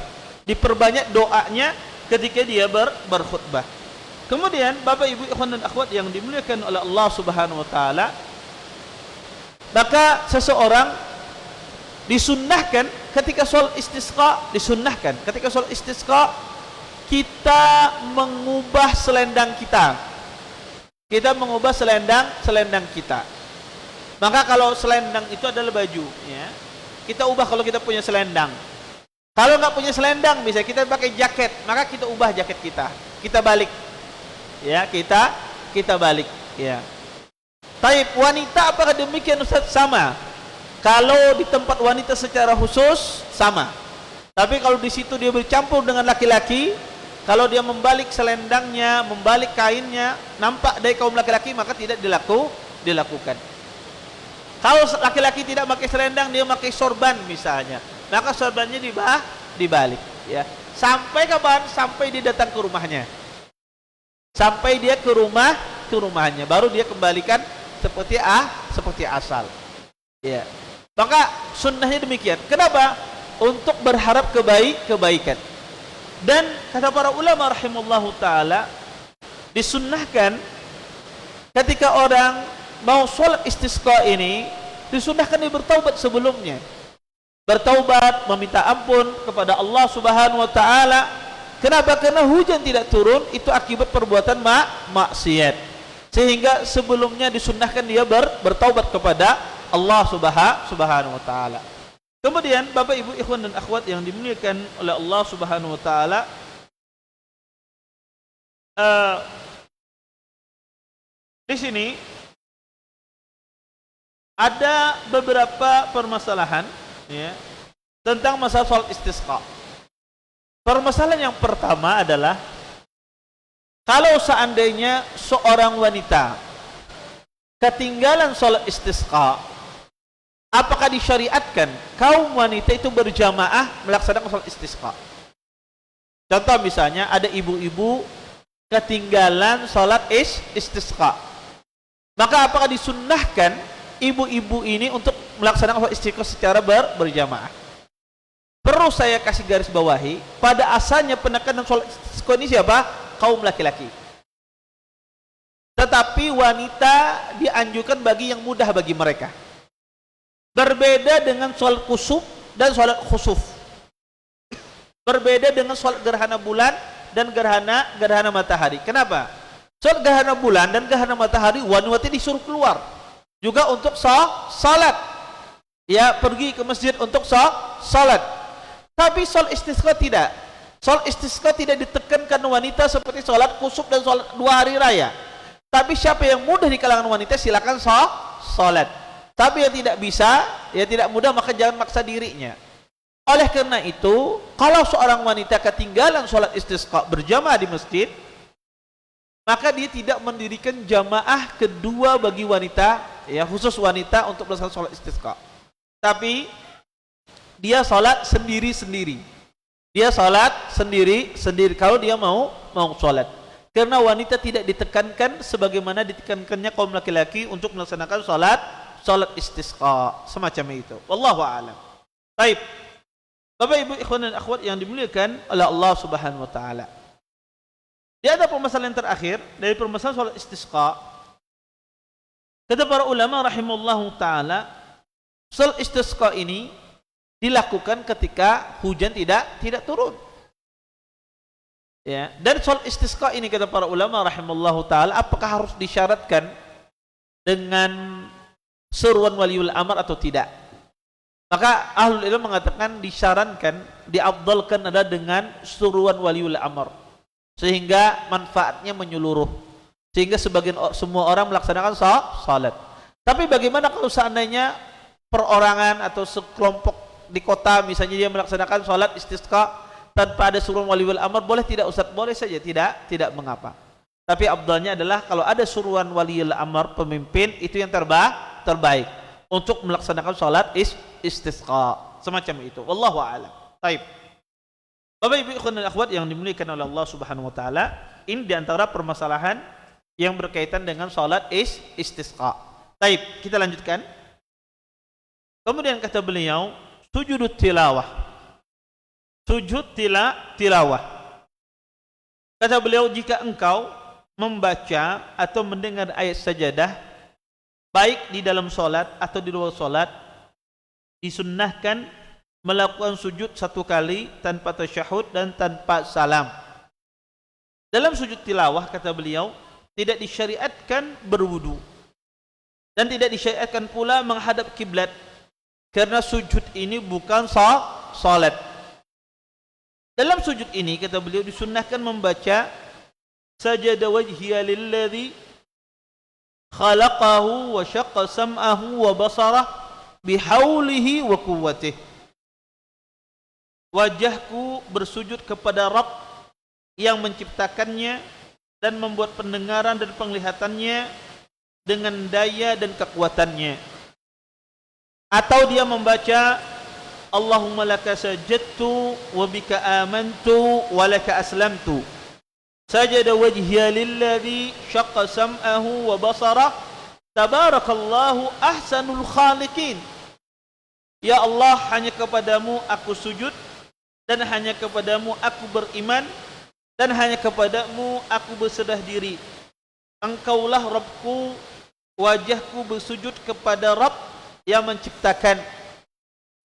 Diperbanyak doanya ketika dia berkhutbah. Kemudian Bapak Ibu ikhwan dan akhwat yang dimuliakan oleh Allah Subhanahu wa taala, maka seseorang disunnahkan ketika salat istisqa, disunnahkan ketika salat istisqa kita mengubah selendang kita. Kita mengubah selendang kita. Maka kalau selendang itu adalah baju, ya, kita ubah kalau kita punya selendang. Kalau nggak punya selendang, bisa kita pakai jaket, maka kita ubah jaket kita. Kita balik, ya, kita balik, ya. Taib wanita apakah demikian Ustaz? Sama. Kalau di tempat wanita secara khusus sama. Tapi kalau di situ dia bercampur dengan laki-laki, kalau dia membalik selendangnya, membalik kainnya, nampak dari kaum laki-laki, maka tidak dilakukan. Kalau laki-laki tidak pakai selendang, dia pakai sorban misalnya, maka sorbannya dibalik, ya. Sampai kapan? Sampai dia datang ke rumahnya. Sampai dia ke rumahnya, baru dia kembalikan seperti asal. Ya. Maka sunnahnya demikian. Kenapa? Untuk berharap kebaikan. Dan kata para ulama rahimallahu taala, disunnahkan ketika orang mau sholat istisqa ini, disunnahkan dia bertaubat sebelumnya. Bertaubat, meminta ampun kepada Allah Subhanahu wa taala. Kenapa? Karena hujan tidak turun itu akibat perbuatan maksiat. Sehingga sebelumnya disunnahkan dia bertaubat kepada Allah Subhanahu wa taala. Kemudian Bapak Ibu ikhwan dan akhwat yang dimuliakan oleh Allah Subhanahu wa taala, di sini ada beberapa permasalahan ya, tentang masalah sholat istisqa. Permasalahan yang pertama adalah kalau seandainya seorang wanita ketinggalan sholat istisqa, apakah disyariatkan kaum wanita itu berjamaah melaksanakan sholat istisqa? Contoh misalnya ada ibu-ibu ketinggalan sholat istisqa, maka apakah disunnahkan ibu-ibu ini untuk melaksanakan sholat istisqa secara berjamaah? Perlu saya kasih garis bawahi, pada asalnya penekanan sholat istisqa ini siapa? Kaum laki-laki. Tetapi wanita dianjurkan bagi yang mudah bagi mereka. Berbeda dengan sholat kusuf dan sholat khusuf. Berbeda dengan sholat gerhana bulan dan gerhana matahari. Kenapa? Sholat gerhana bulan dan gerhana matahari wanita disuruh keluar juga untuk salat. Ya, pergi ke masjid untuk salat. Tapi sholat istisqa tidak. Sholat istisqa tidak ditekankan wanita seperti sholat kusuf dan sholat 2 hari raya. Tapi siapa yang mudah di kalangan wanita silakan salat. Tapi yang tidak bisa, ya tidak mudah, maka jangan maksa dirinya. Oleh karena itu, kalau seorang wanita ketinggalan sholat istisqa berjamaah di masjid, maka dia tidak mendirikan jamaah kedua bagi wanita, ya khusus wanita untuk melaksanakan sholat istisqa. Tapi dia sholat sendiri-sendiri. Dia sholat sendiri-sendiri kalau dia mau sholat. Karena wanita tidak ditekankan sebagaimana ditekankannya kaum laki-laki untuk melaksanakan sholat istisqa semacam itu. Wallahu a'lam. Baik. Bapak Ibu ikhwan dan akhwat yang dimuliakan oleh Allah Subhanahu wa taala. Di antara permasalahan terakhir dari permasalahan sholat istisqa, kata para ulama rahimallahu taala, sholat istisqa ini dilakukan ketika hujan tidak turun. Ya, dan sholat istisqa ini kata para ulama rahimallahu taala, apakah harus disyaratkan dengan seruan waliul amr atau tidak? Maka ahlul ilmu mengatakan disarankan, diafdalkan adalah dengan seruan waliul amr, sehingga manfaatnya menyeluruh, sehingga semua orang melaksanakan salat. Tapi bagaimana kalau seandainya perorangan atau sekelompok di kota misalnya dia melaksanakan salat istisqa tanpa ada suruhan waliul amr, boleh tidak Ustaz? Boleh saja, tidak mengapa. Tapi afdalnya adalah kalau ada suruhan waliul amr, pemimpin, itu yang terbaik untuk melaksanakan salat istisqa semacam itu. Wallahu a'lam. Baik. Bapak Ibu ikhwan dan akhwat yang dimuliakan oleh Allah Subhanahu wa taala, ini di antara permasalahan yang berkaitan dengan salat istisqa. Baik, kita lanjutkan. Kemudian kata beliau, sujud tilawah. Sujud tilawah. Kata beliau, jika engkau membaca atau mendengar ayat sajadah baik di dalam solat atau di luar solat, disunnahkan melakukan sujud 1 kali tanpa tasyahud dan tanpa salam. Dalam sujud tilawah kata beliau tidak disyariatkan berwudu dan tidak disyariatkan pula menghadap kiblat, karena sujud ini bukan salat. Dalam sujud ini kata beliau disunnahkan membaca sajada wajhiya lilladzi khalaqahu wa syaqqa sam'ahu wa basarah bihaulihi wa quwwatihi. Wajahku bersujud kepada Rabb yang menciptakannya dan membuat pendengaran dan penglihatannya dengan daya dan kekuatannya. Atau dia membaca Allahumma laka sajadtu wa bika amantu wa laka aslamtu. Sajada wajhiya lilladzi syaqqa sam'ahu wa basarah tabarakallahu ahsanul khaliqin. Ya Allah, hanya kepadamu aku sujud, dan hanya kepadamu aku beriman, dan hanya kepadamu aku berserah diri. Engkaulah Rabbku, wajahku bersujud kepada Rabb yang menciptakan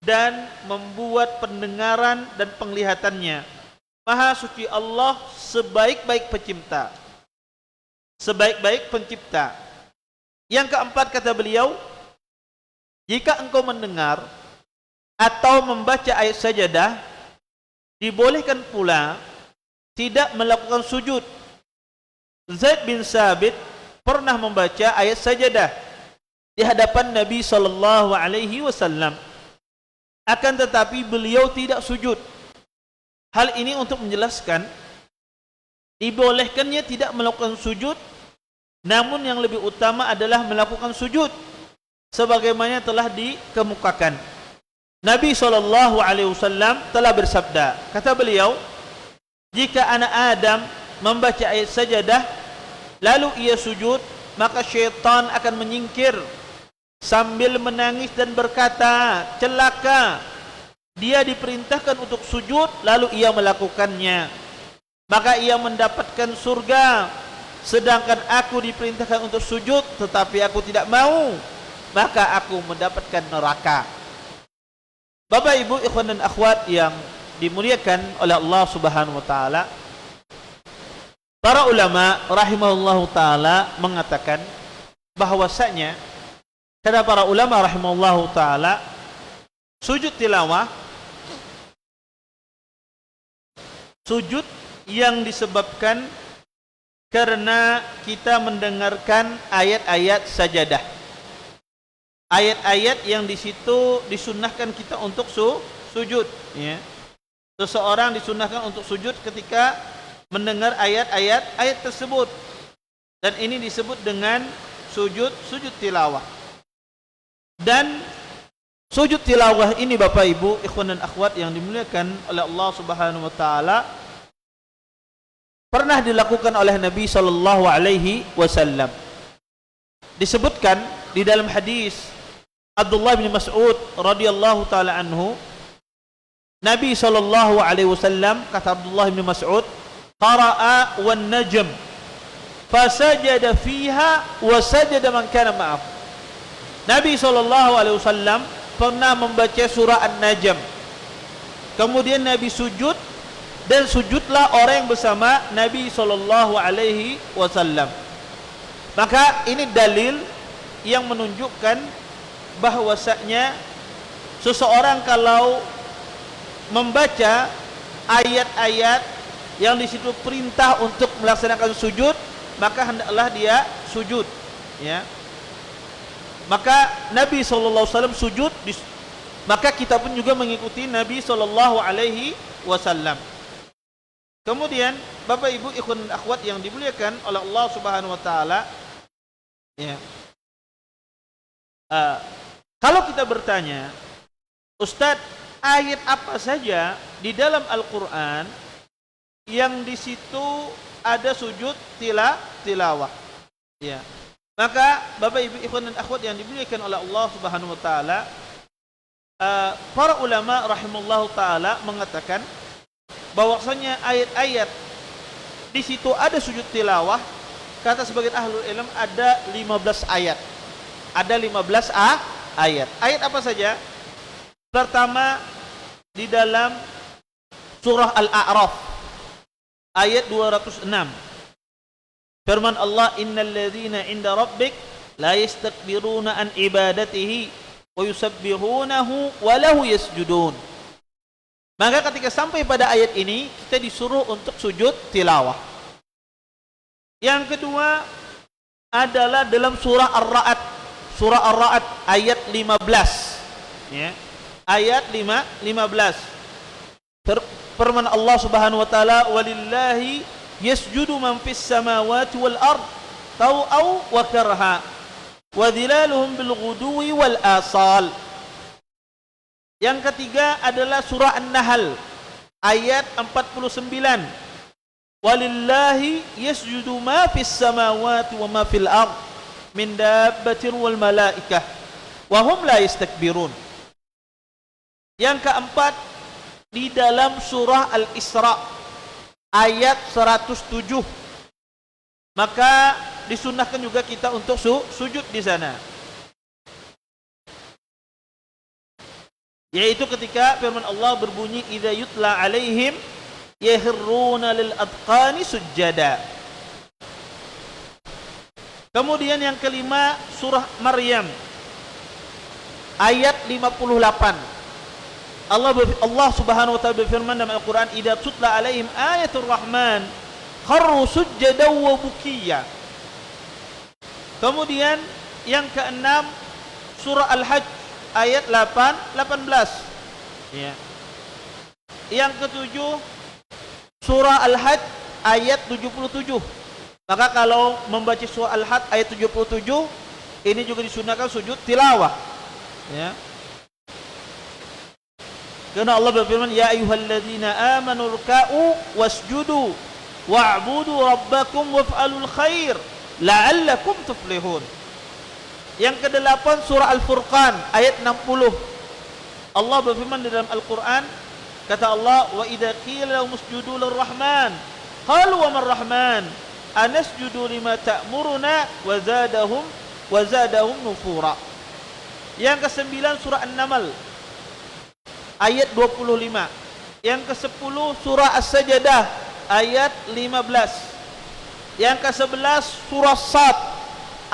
dan membuat pendengaran dan penglihatannya. Maha suci Allah, sebaik-baik pencipta, sebaik-baik pencipta. Yang keempat kata beliau, jika engkau mendengar atau membaca ayat sajadah, dibolehkan pula tidak melakukan sujud. Zaid bin Sabit pernah membaca ayat sajadah di hadapan Nabi SAW. Akan tetapi beliau tidak sujud. Hal ini untuk menjelaskan dibolehkannya tidak melakukan sujud, namun yang lebih utama adalah melakukan sujud, sebagaimana telah dikemukakan. Nabi SAW telah bersabda, kata beliau, jika anak Adam membaca ayat sajadah lalu ia sujud, maka syaitan akan menyingkir sambil menangis dan berkata, celaka, dia diperintahkan untuk sujud lalu ia melakukannya, maka ia mendapatkan surga, sedangkan aku diperintahkan untuk sujud tetapi aku tidak mau, maka aku mendapatkan neraka. Bapak Ibu, ikhwan dan akhwat yang dimuliakan oleh Allah Subhanahu wa taala, para ulama rahimahullahu taala mengatakan bahwasanya, kata para ulama rahimahullahu taala, sujud tilawah, sujud yang disebabkan karena kita mendengarkan ayat-ayat sajadah, ayat-ayat yang di situ disunnahkan kita untuk sujud, ya. Seseorang disunnahkan untuk sujud ketika mendengar ayat tersebut, dan ini disebut dengan sujud tilawah. Dan sujud tilawah ini Bapak Ibu, ikhwan dan akhwat yang dimuliakan oleh Allah Subhanahu wa taala, pernah dilakukan oleh Nabi sallallahu alaihi wasallam. Disebutkan di dalam hadis Abdullah bin Mas'ud radhiyallahu taala anhu, Nabi sallallahu alaihi wasallam, kata Abdullah bin Mas'ud, qara'a wan najm fasajada fiha wa sajada man kana ma'ahu. Nabi sallallahu alaihi wasallam pernah membaca surah An-Najm, kemudian Nabi sujud, dan sujudlah orang yang bersama Nabi sallallahu alaihi wasallam. Maka ini dalil yang menunjukkan bahwasanya seseorang kalau membaca ayat-ayat yang di situ perintah untuk melaksanakan sujud, maka hendaklah dia sujud, ya. Maka Nabi SAW sujud, maka kita pun juga mengikuti Nabi SAW. Kemudian Bapak Ibu, ikhwan dan akhwat yang dimuliakan oleh Allah Subhanahu wa taala, ya. Kalau kita bertanya, Ustadz, ayat apa saja di dalam Al-Quran yang di situ ada sujud tilawah, ya. Maka Bapak Ibu, ikhwan dan akhwat yang dimuliakan oleh Allah Subhanahu wa taala, para ulama rahimallahu taala mengatakan bahwasanya ayat-ayat di situ ada sujud tilawah, kata sebagian ahlul ilm ada 15 ayat. Ada 15 ayat. Ayat apa saja? Pertama, di dalam surah Al-A'raf ayat 206. Firman Allah, innal ladzina 'inda rabbik la yastakbiruna an ibadatihi wa yusabbihunahu wa lahu yasjudun. Maka ketika sampai pada ayat ini, kita disuruh untuk sujud tilawah. Yang kedua adalah dalam surah Ar-Ra'd, surah Ar-Ra'd ayat 15, ya. Ayat 15. Firman Allah Subhanahu wa taala, walillahi yasjudu man fis samawati wal ard taw'aw wa karha wa dhilaluhum bil ghuduwi wal asal. Yang ketiga adalah surah An-Nahl ayat 49. Walillahi yasjudu ma fis samawati wa ma fil ard min dabbatin wal malaikah wa hum la yastakbirun. Yang keempat, di dalam surah Al-Isra ayat 107, maka disunnahkan juga kita untuk sujud di sana. Yaitu ketika firman Allah berbunyi, idza yutla alaihim yahruna lil adqani sujada. Kemudian yang kelima, surah Maryam ayat 58. Allah Subhanahu wa taala berfirman dalam Al-Qur'an, idza tutla alaihim ayatul rahman kharru sujjadan wa bukiya. Kemudian yang keenam, surah Al-Hajj ayat 18. Ya. Yang ketujuh, surah Al-Hajj ayat 77. Maka kalau membaca surah Al-Hajj ayat 77, ini juga disunahkan sujud tilawah. Ya. Karena Allah berfirman, ya ayyuhalladzina amanu ruk'u wasjudu wa'budu rabbakum waf'alul khair la'allakum tuflihun. Yang kedelapan, surah Al-Furqan ayat 60. Allah berfirman dalam Al-Quran, kata Allah, wa idza qila lahum usjudu lirrahman qalu wa marrahman anasjudu lima ta'muruna wa zadahum nufura. Yang kesembilan, surah An-Naml ayat 25. Yang ke-10, surah As-Sajdah ayat 15. Yang ke-11, surah Sad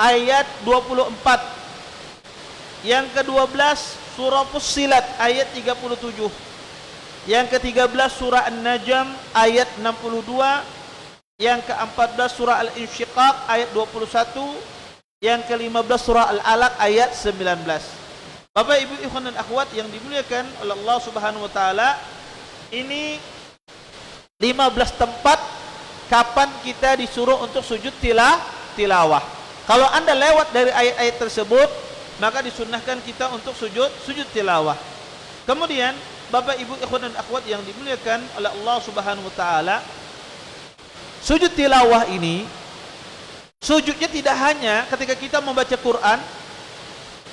ayat 24. Yang ke-12, surah Fussilat ayat 37. Yang ke-13, surah An-Najm ayat 62. Yang ke-14, surah Al-Insyiqaq ayat 21. Yang ke-15, surah Al-Alaq ayat 19. Bapak Ibu ikhwan dan akhwat yang dimuliakan oleh Allah Subhanahu wa taala, ini 15 tempat kapan kita disuruh untuk sujud tilawah. Kalau Anda lewat dari ayat-ayat tersebut, maka disunnahkan kita untuk sujud tilawah. Kemudian Bapak Ibu ikhwan dan akhwat yang dimuliakan oleh Allah Subhanahu wa taala, sujud tilawah ini sujudnya tidak hanya ketika kita membaca Quran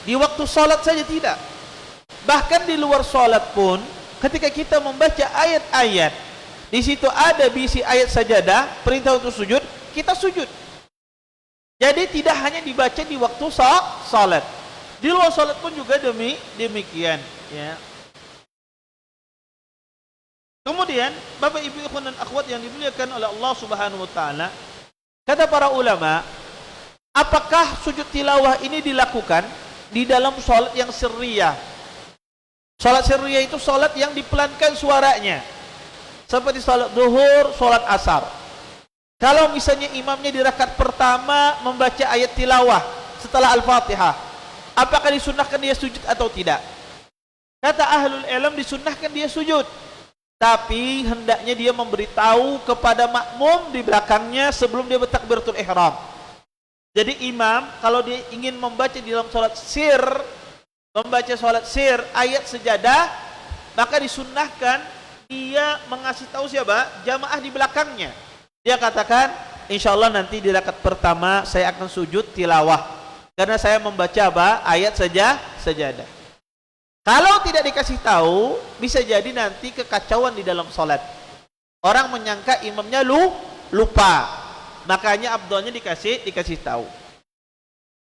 di waktu salat saja, tidak. Bahkan di luar salat pun ketika kita membaca ayat-ayat, di situ ada bisi ayat sajadah, perintah untuk sujud, kita sujud. Jadi tidak hanya dibaca di waktu salat, di luar salat pun juga demikian, ya. Kemudian Bapak Ibu ikhwan dan akhwat yang dimuliakan oleh Allah Subhanahu wa taala, kata para ulama, apakah sujud tilawah ini dilakukan di dalam salat yang sirriyah? Salat sirriyah itu salat yang dipelankan suaranya, seperti salat zuhur, salat asar. Kalau misalnya imamnya di rakaat pertama membaca ayat tilawah setelah Al-Fatihah, apakah disunnahkan dia sujud atau tidak? Kata ahlul ilm, disunnahkan dia sujud, tapi hendaknya dia memberitahu kepada makmum di belakangnya sebelum dia bertakbiratul ihram. Jadi imam kalau dia ingin membaca di dalam salat sir, membaca salat sir ayat sejadah, maka disunnahkan dia mengasih tahu siapa? Jamaah di belakangnya. Dia katakan, insyaallah nanti di rakaat pertama saya akan sujud tilawah karena saya membaca apa? Ayat sejadah. Kalau tidak dikasih tahu, bisa jadi nanti kekacauan di dalam salat. Orang menyangka imamnya lupa. Makanya afdhalnya dikasih tahu.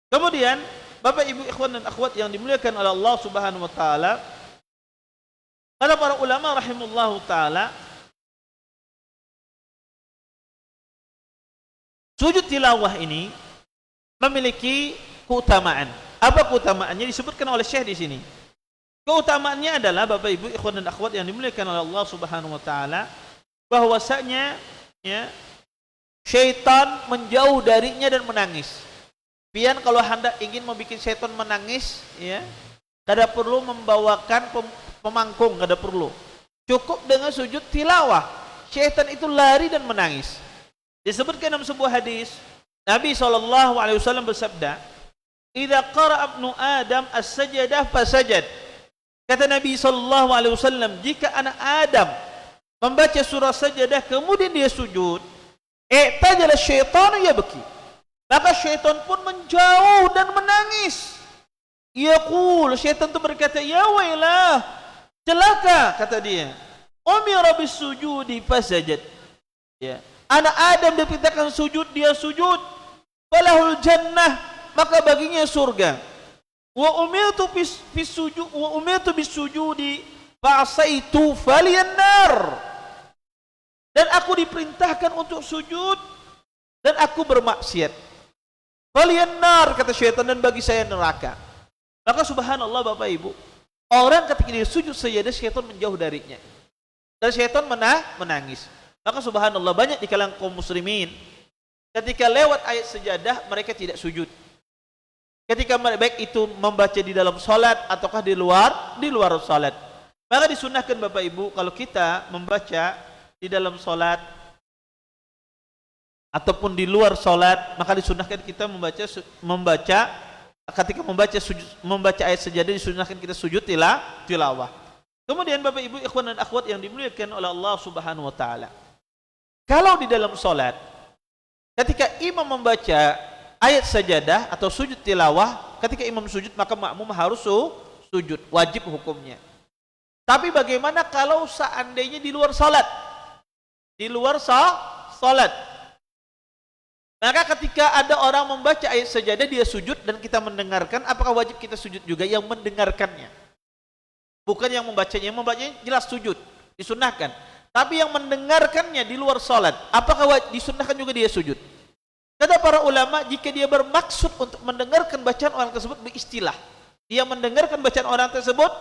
Kemudian Bapak Ibu ikhwan dan akhwat yang dimuliakan oleh Allah Subhanahu wa taala, kata para ulama rahimahullahu taala, sujud tilawah ini memiliki keutamaan. Apa keutamaannya? Disebutkan oleh Syekh di sini. Keutamaannya adalah Bapak Ibu ikhwan dan akhwat yang dimuliakan oleh Allah Subhanahu wa taala, bahwasanya ya, syaitan menjauh darinya dan menangis. Pian kalau hendak ingin membuat syaitan menangis, ya, tidak perlu membawakan pemangkung, tidak perlu. Cukup dengan sujud tilawah, syaitan itu lari dan menangis. Disebutkan dalam sebuah hadis, Nabi SAW bersabda, "Idza qara'a ibnu Adam as-sajadah fasajad." Kata Nabi SAW, jika anak Adam membaca surah sajadah kemudian dia sujud, i'tajala syaitanu yabki, maka syaitan pun menjauh dan menangis. Yaqul, syaitan itu berkata, ya wailah, Celaka, kata dia. Umira bisujudi fasajad. Ya. Anak Adam diperintahkan sujud, dia sujud. Falahul jannah, maka baginya surga. Wa umirtu bisujud wa umirtu bisujudi fa'asaitu faliyan nar. Dan aku diperintahkan untuk sujud dan aku bermaksiat. Faliyan nar, kata syaitan, dan bagi saya neraka. Maka subhanallah Bapak Ibu, orang ketika dia sujud sajadah, syaitan menjauh darinya. Dan syaitan menangis. Maka subhanallah, banyak di kalangan kaum muslimin ketika lewat ayat sejadah mereka tidak sujud. Ketika baik itu membaca di dalam salat ataukah di luar salat. Maka disunnahkan Bapak Ibu, kalau kita membaca di dalam salat ataupun di luar salat, maka disunnahkan kita membaca ketika membaca ayat sejadah, disunnahkan kita sujud tilawah. Kemudian Bapak Ibu, ikhwan dan akhwat yang dimuliakan oleh Allah Subhanahu wa taala. Kalau di dalam salat ketika imam membaca ayat sajadah atau sujud tilawah, ketika imam sujud maka makmum harus sujud, wajib hukumnya. Tapi bagaimana kalau seandainya di luar salat? Di luar salat. Maka ketika ada orang membaca ayat sajadah, dia sujud dan kita mendengarkan, apakah wajib kita sujud juga? Yang mendengarkannya, bukan yang membacanya. Yang membacanya jelas sujud, disunnahkan. Tapi yang mendengarkannya di luar salat, apakah disunnahkan juga dia sujud? Kata para ulama, jika dia bermaksud untuk mendengarkan bacaan orang tersebut, beristilah dia mendengarkan bacaan orang tersebut,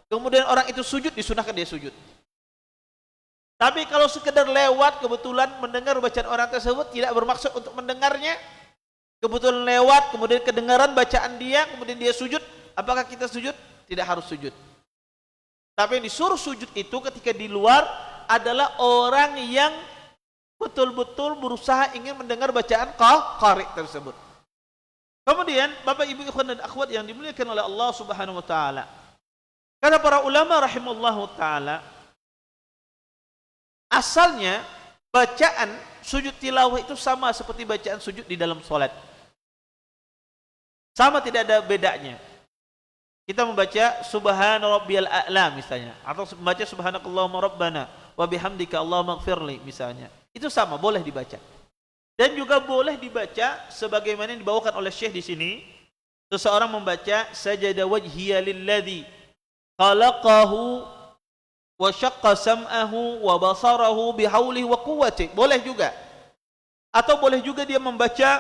kemudian orang itu sujud, disunnahkan dia sujud. Tapi kalau sekedar lewat, kebetulan mendengar bacaan orang tersebut, tidak bermaksud untuk mendengarnya, kebetulan lewat, kemudian kedengaran bacaan dia, kemudian dia sujud, apakah kita sujud? Tidak harus sujud. Tapi yang disuruh sujud itu ketika di luar adalah orang yang betul-betul berusaha ingin mendengar bacaan qari tersebut. Kemudian Bapak Ibu ikhwan dan akhwat yang dimuliakan oleh Allah Subhanahu wa taala, kata para ulama rahimallahu taala, asalnya bacaan sujud tilawah itu sama seperti bacaan sujud di dalam salat. Sama, tidak ada bedanya. Kita membaca subhana rabbiyal a'la misalnya, atau membaca subhanakallahumma rabbana wa bihamdika allahumma ighfirli misalnya. Itu sama, boleh dibaca. Dan juga boleh dibaca sebagaimana yang dibawakan oleh Syekh di sini. Seseorang membaca sajada wajhiya lilladzi khalaqahu wa syaqqa sam'ahu wa basarahu bihaulihi wa quwwatihi. Boleh juga. Atau boleh juga dia membaca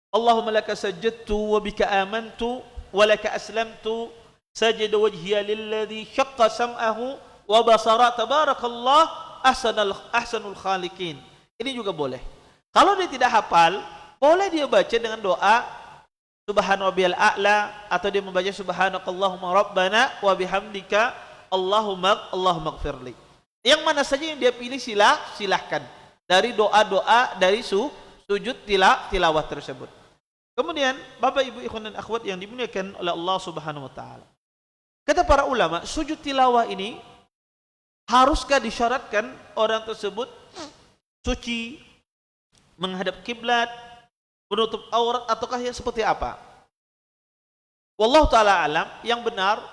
Allahumma laka sajadtu wa bika amantu wa laka aslamtu sajada wajhiya lilladzi syaqqa sam'ahu wa basara tabarakallah ahsanul khaliqin. Ini juga boleh. Kalau dia tidak hafal, boleh dia baca dengan doa subhana rabbiyal a'la, atau dia membaca subhanakallahumma rabbana wa bihamdika allahumma ighfirli. Yang mana saja yang dia pilih silahkan dari doa-doa dari sujud tilawah tersebut. Kemudian Bapak Ibu ikhwan dan akhwat yang dimuliakan oleh Allah Subhanahu wa taala, kata para ulama, sujud tilawah ini haruskah disyaratkan orang tersebut suci, menghadap kiblat, menutup aurat, ataukah yang seperti apa? Wallahu taala alam, yang benar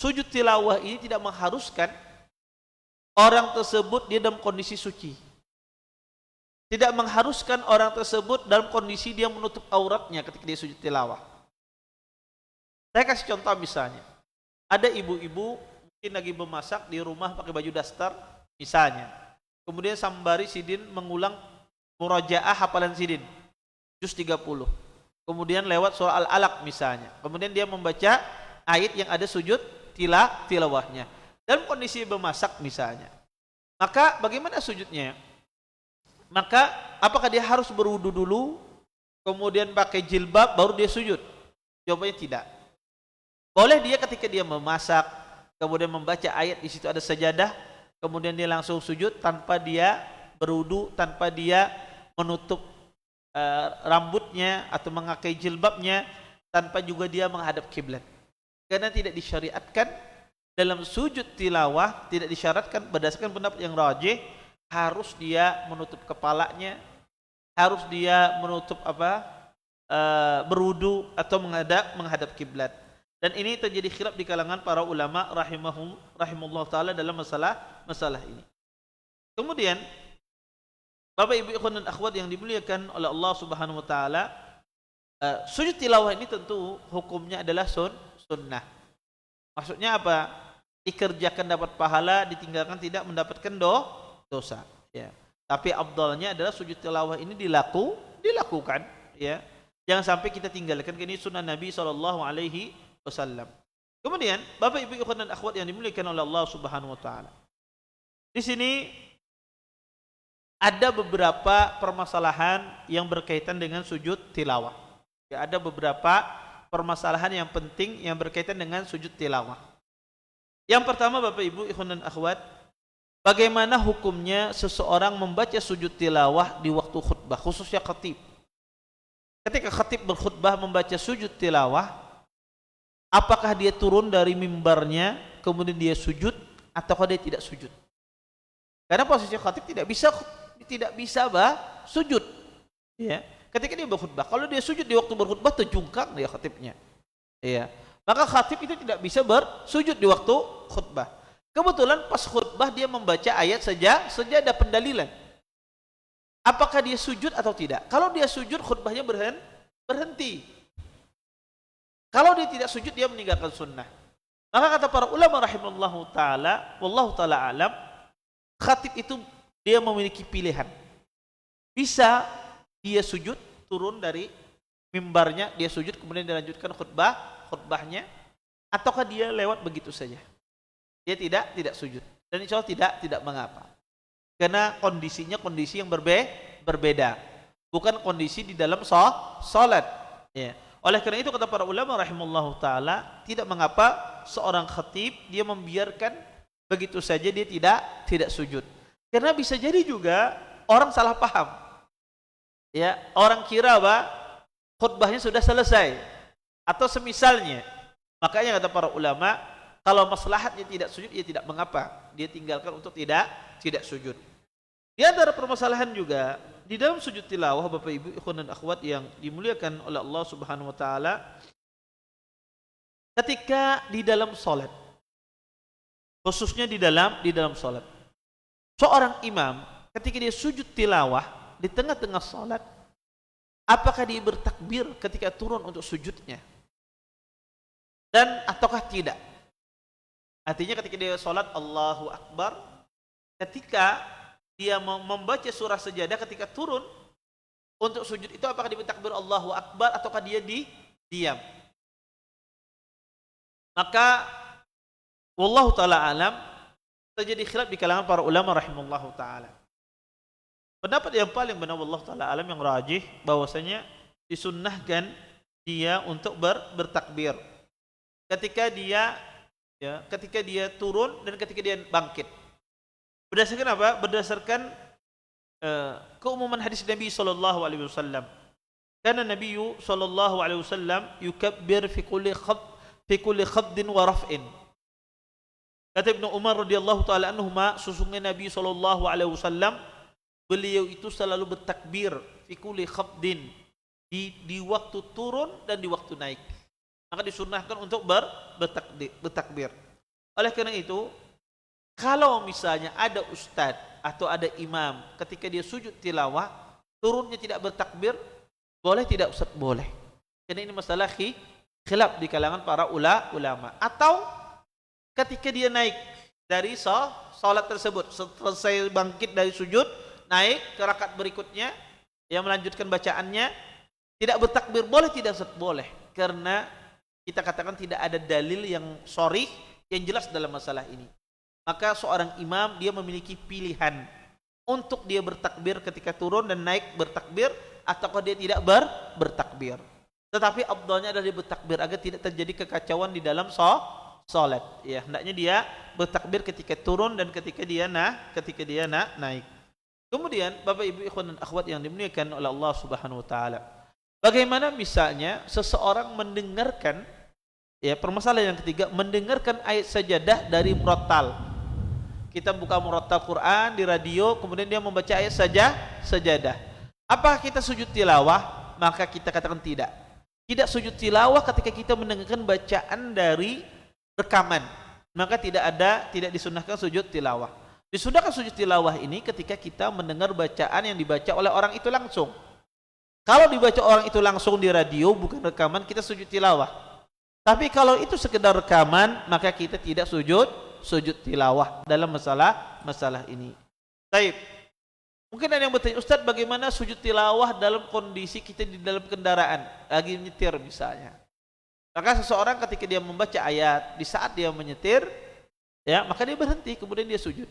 sujud tilawah ini tidak mengharuskan orang tersebut dia dalam kondisi suci. Tidak mengharuskan orang tersebut dalam kondisi dia menutup auratnya ketika dia sujud tilawah. Saya kasih contoh misalnya, ada ibu-ibu mungkin lagi memasak di rumah pakai baju daster misalnya. Kemudian sambari sidin mengulang murajaah hafalan sidin juz 30. Kemudian lewat surah Al-Alaq misalnya. Kemudian dia membaca ayat yang ada sujud tilawahnya dalam kondisi bermasak misalnya. Maka bagaimana sujudnya? Maka apakah dia harus berwudu dulu kemudian pakai jilbab baru dia sujud? Jawabannya tidak. Boleh dia ketika dia memasak kemudian membaca ayat di situ ada sajadah, kemudian dia langsung sujud tanpa dia berwudu, tanpa dia menutup rambutnya atau mengakai jilbabnya, tanpa juga dia menghadap kiblat. Karena tidak disyariatkan dalam sujud tilawah, tidak disyaratkan berdasarkan pendapat yang rajih harus dia menutup kepalanya, harus dia menutup berwudu atau menghadap kiblat. Dan ini terjadi khilaf di kalangan para ulama rahimahullah taala dalam masalah ini. Kemudian Bapak Ibu ikhwan dan akhwat yang dimuliakan oleh Allah Subhanahu wa taala, sujud tilawah ini tentu hukumnya adalah sunnah. Maksudnya apa? Dikerjakan dapat pahala, ditinggalkan tidak mendapatkan dosa, ya. Tapi afdalnya adalah sujud tilawah ini dilakukan, ya. Jangan sampai kita tinggalkan, ini sunnah Nabi sallallahu alaihi wasallam. Kemudian Bapak Ibu ikhwan dan akhwat yang dimuliakan oleh Allah Subhanahu wa taala. Di sini ada beberapa permasalahan yang berkaitan dengan sujud tilawah. Ya, ada beberapa permasalahan yang penting yang berkaitan dengan sujud tilawah. Yang pertama Bapak Ibu ikhwan dan akhwat, bagaimana hukumnya seseorang membaca sujud tilawah di waktu khutbah, khususnya khatib. Ketika khatib berkhutbah membaca sujud tilawah, apakah dia turun dari mimbarnya kemudian dia sujud ataukah dia tidak sujud? Karena posisi khatib tidak bisa sujud, ya. Ketika dia berkhutbah, kalau dia sujud di waktu berkhutbah terjungkang dia khatibnya, ya. Maka khatib itu tidak bisa bersujud di waktu khutbah. Kebetulan pas khutbah dia membaca ayat sajadah pendalilan. Apakah dia sujud atau tidak? Kalau dia sujud, khutbahnya berhenti. Kalau dia tidak sujud, dia meninggalkan sunnah. Maka kata para ulama rahimahullahu taala, wallahu taala alam, khatib itu dia memiliki pilihan. Bisa dia sujud, turun dari mimbarnya, dia sujud kemudian dilanjutkan khutbahnya, ataukah dia lewat begitu saja. Dia tidak sujud. Dan insya Allah tidak mengapa. Karena kondisinya kondisi yang berbeda. Bukan kondisi di dalam salat. Ya. Oleh karena itu kata para ulama rahimahullahu taala, tidak mengapa seorang khatib dia membiarkan begitu saja dia tidak sujud. Karena bisa jadi juga orang salah paham. Ya, orang kira khutbahnya sudah selesai atau semisalnya. Makanya kata para ulama, kalau maslahatnya tidak sujud, ya tidak mengapa. Dia tinggalkan untuk tidak sujud. Di antara permasalahan juga di dalam sujud tilawah Bapak Ibu ikhwan dan akhwat yang dimuliakan oleh Allah Subhanahu wa taala, ketika di dalam salat, khususnya di dalam salat, seorang imam ketika dia sujud tilawah di tengah-tengah salat, apakah dia bertakbir ketika turun untuk sujudnya dan ataukah tidak? Artinya ketika dia salat Allahu Akbar, ketika dia membaca surah sajadah ketika turun untuk sujud itu, apakah dia bertakbir Allahu Akbar ataukah dia diam? Maka wallahu taala alam, terjadi khilaf di kalangan para ulama rahimahullahu taala. Pendapat yang paling benar wallahu taala alam yang rajih bahwasanya disunnahkan dia untuk bertakbir ketika dia turun dan ketika dia bangkit. Berdasarkan apa? Berdasarkan keumuman hadis Nabi sallallahu alaihi wasallam. Karena Nabi sallallahu alaihi wasallam yukabbir fi kulli khaddin wa raf'in. Kata Ibnu Umar radhiyallahu taala anhuma, sesungguhnya Nabi sallallahu alaihi wasallam beliau itu selalu bertakbir fi kulli khaddin, di waktu turun dan di waktu naik. Maka disunnahkan untuk bertakbir. Oleh karena itu, kalau misalnya ada ustadz atau ada imam ketika dia sujud tilawah turunnya tidak bertakbir, boleh tidak ustadz? Boleh. Karena ini masalah khilaf di kalangan para ulama. Atau ketika dia naik dari salat tersebut, selesai bangkit dari sujud, naik ke rakaat berikutnya yang melanjutkan bacaannya, tidak bertakbir, boleh tidak ustadz? Boleh. Karena kita katakan tidak ada dalil yang sharih yang jelas dalam masalah ini. Maka seorang imam dia memiliki pilihan untuk dia bertakbir ketika turun dan naik bertakbir, ataukah dia tidak bertakbir. Tetapi afdalnya adalah dia bertakbir agar tidak terjadi kekacauan di dalam salat. Ya, hendaknya dia bertakbir ketika turun dan ketika dia naik. Kemudian Bapak Ibu ikhwan dan akhwat yang dimuliakan oleh Allah Subhanahu wa taala, bagaimana misalnya seseorang mendengarkan, ya, permasalahan yang ketiga, mendengarkan ayat sajadah dari murattal. Kita buka murattal Quran di radio, kemudian dia membaca ayat sajadah. Apakah kita sujud tilawah? Maka kita katakan tidak. Tidak sujud tilawah ketika kita mendengarkan bacaan dari rekaman. Maka tidak disunnahkan sujud tilawah. Disunahkan sujud tilawah ini ketika kita mendengar bacaan yang dibaca oleh orang itu langsung. Kalau dibaca orang itu langsung di radio bukan rekaman, kita sujud tilawah. Tapi kalau itu sekedar rekaman, maka kita tidak sujud tilawah dalam masalah ini. Baik. Mungkin ada yang bertanya, Ustaz, bagaimana sujud tilawah dalam kondisi kita di dalam kendaraan, lagi menyetir misalnya. Maka seseorang ketika dia membaca ayat, di saat dia menyetir, ya, maka dia berhenti, kemudian dia sujud.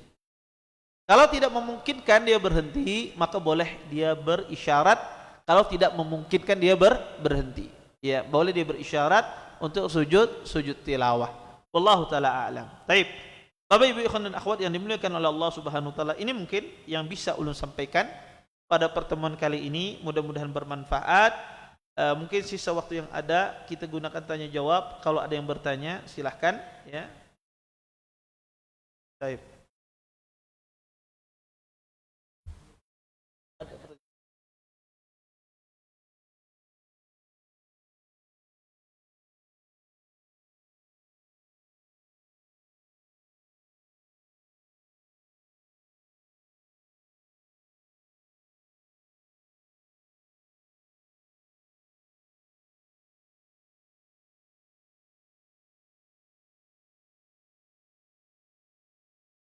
Kalau tidak memungkinkan dia berhenti, maka boleh dia berisyarat. Kalau tidak memungkinkan dia berhenti, ya, boleh dia berisyarat untuk sujud tilawah. Wallahu taala a'lam. Baik. Bapak Ibu ikhwan dan akhwat yang dimuliakan oleh Allah Subhanahu wa taala, ini mungkin yang bisa ulun sampaikan pada pertemuan kali ini, mudah-mudahan bermanfaat. Mungkin sisa waktu yang ada kita gunakan tanya jawab. Kalau ada yang bertanya silahkan, ya. Baik.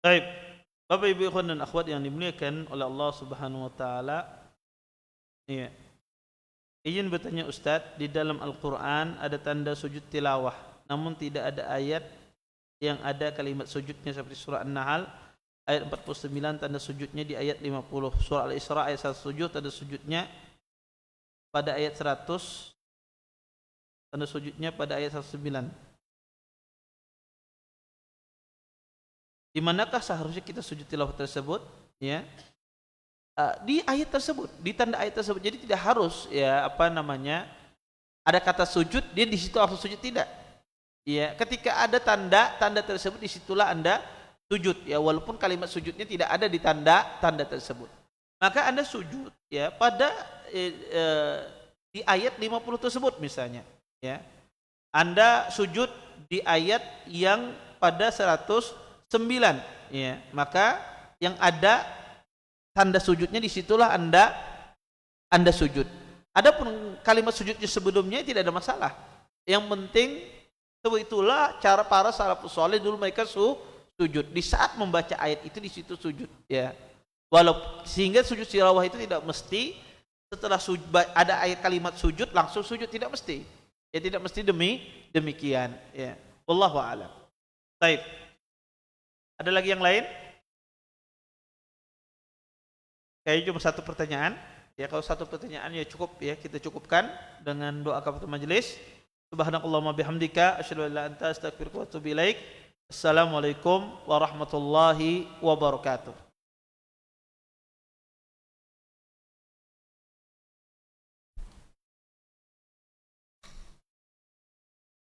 Baik. Bapak Ibu ikhwan dan akhwat yang dimuliakan oleh Allah Subhanahu wa taala. Iya. Izin bertanya Ustaz, di dalam Al-Qur'an ada tanda sujud tilawah, namun tidak ada ayat yang ada kalimat sujudnya seperti surah An-Nahl ayat 49 tanda sujudnya di ayat 50, surah Al-Isra ayat 1 sujud tanda sujudnya pada ayat 100, tanda sujudnya pada ayat 109. Di manakah seharusnya kita sujud tilawah tersebut? Ya, di ayat tersebut, di tanda ayat tersebut. Jadi tidak harus ada kata sujud dia di situ langsung sujud, tidak. Ya, ketika ada tanda tersebut disitulah Anda sujud, ya, walaupun kalimat sujudnya tidak ada di tanda tersebut. Maka Anda sujud, ya, pada di ayat 50 tersebut misalnya, ya. Anda sujud di ayat yang pada 109, ya, maka yang ada tanda sujudnya disitulah anda sujud. Adapun kalimat sujudnya sebelumnya tidak ada masalah. Yang penting itulah cara para salafus saleh dulu, mereka sujud di saat membaca ayat itu, di situ sujud, ya. Sehingga sujud tilawah itu tidak mesti setelah ada ayat kalimat sujud langsung sujud, tidak mesti. Ya, tidak mesti demikian, ya. Wallahu a'lam. Baik. Ada lagi yang lain? Kayaknya cuma satu pertanyaan. Ya, kalau satu pertanyaan ya cukup, ya, kita cukupkan dengan doa kafaratul majelis. Subhanakallahumma bihamdika asyhadu an la ilaha illa anta astaghfiruka wa atubu ilaik. Assalamualaikum warahmatullahi wabarakatuh.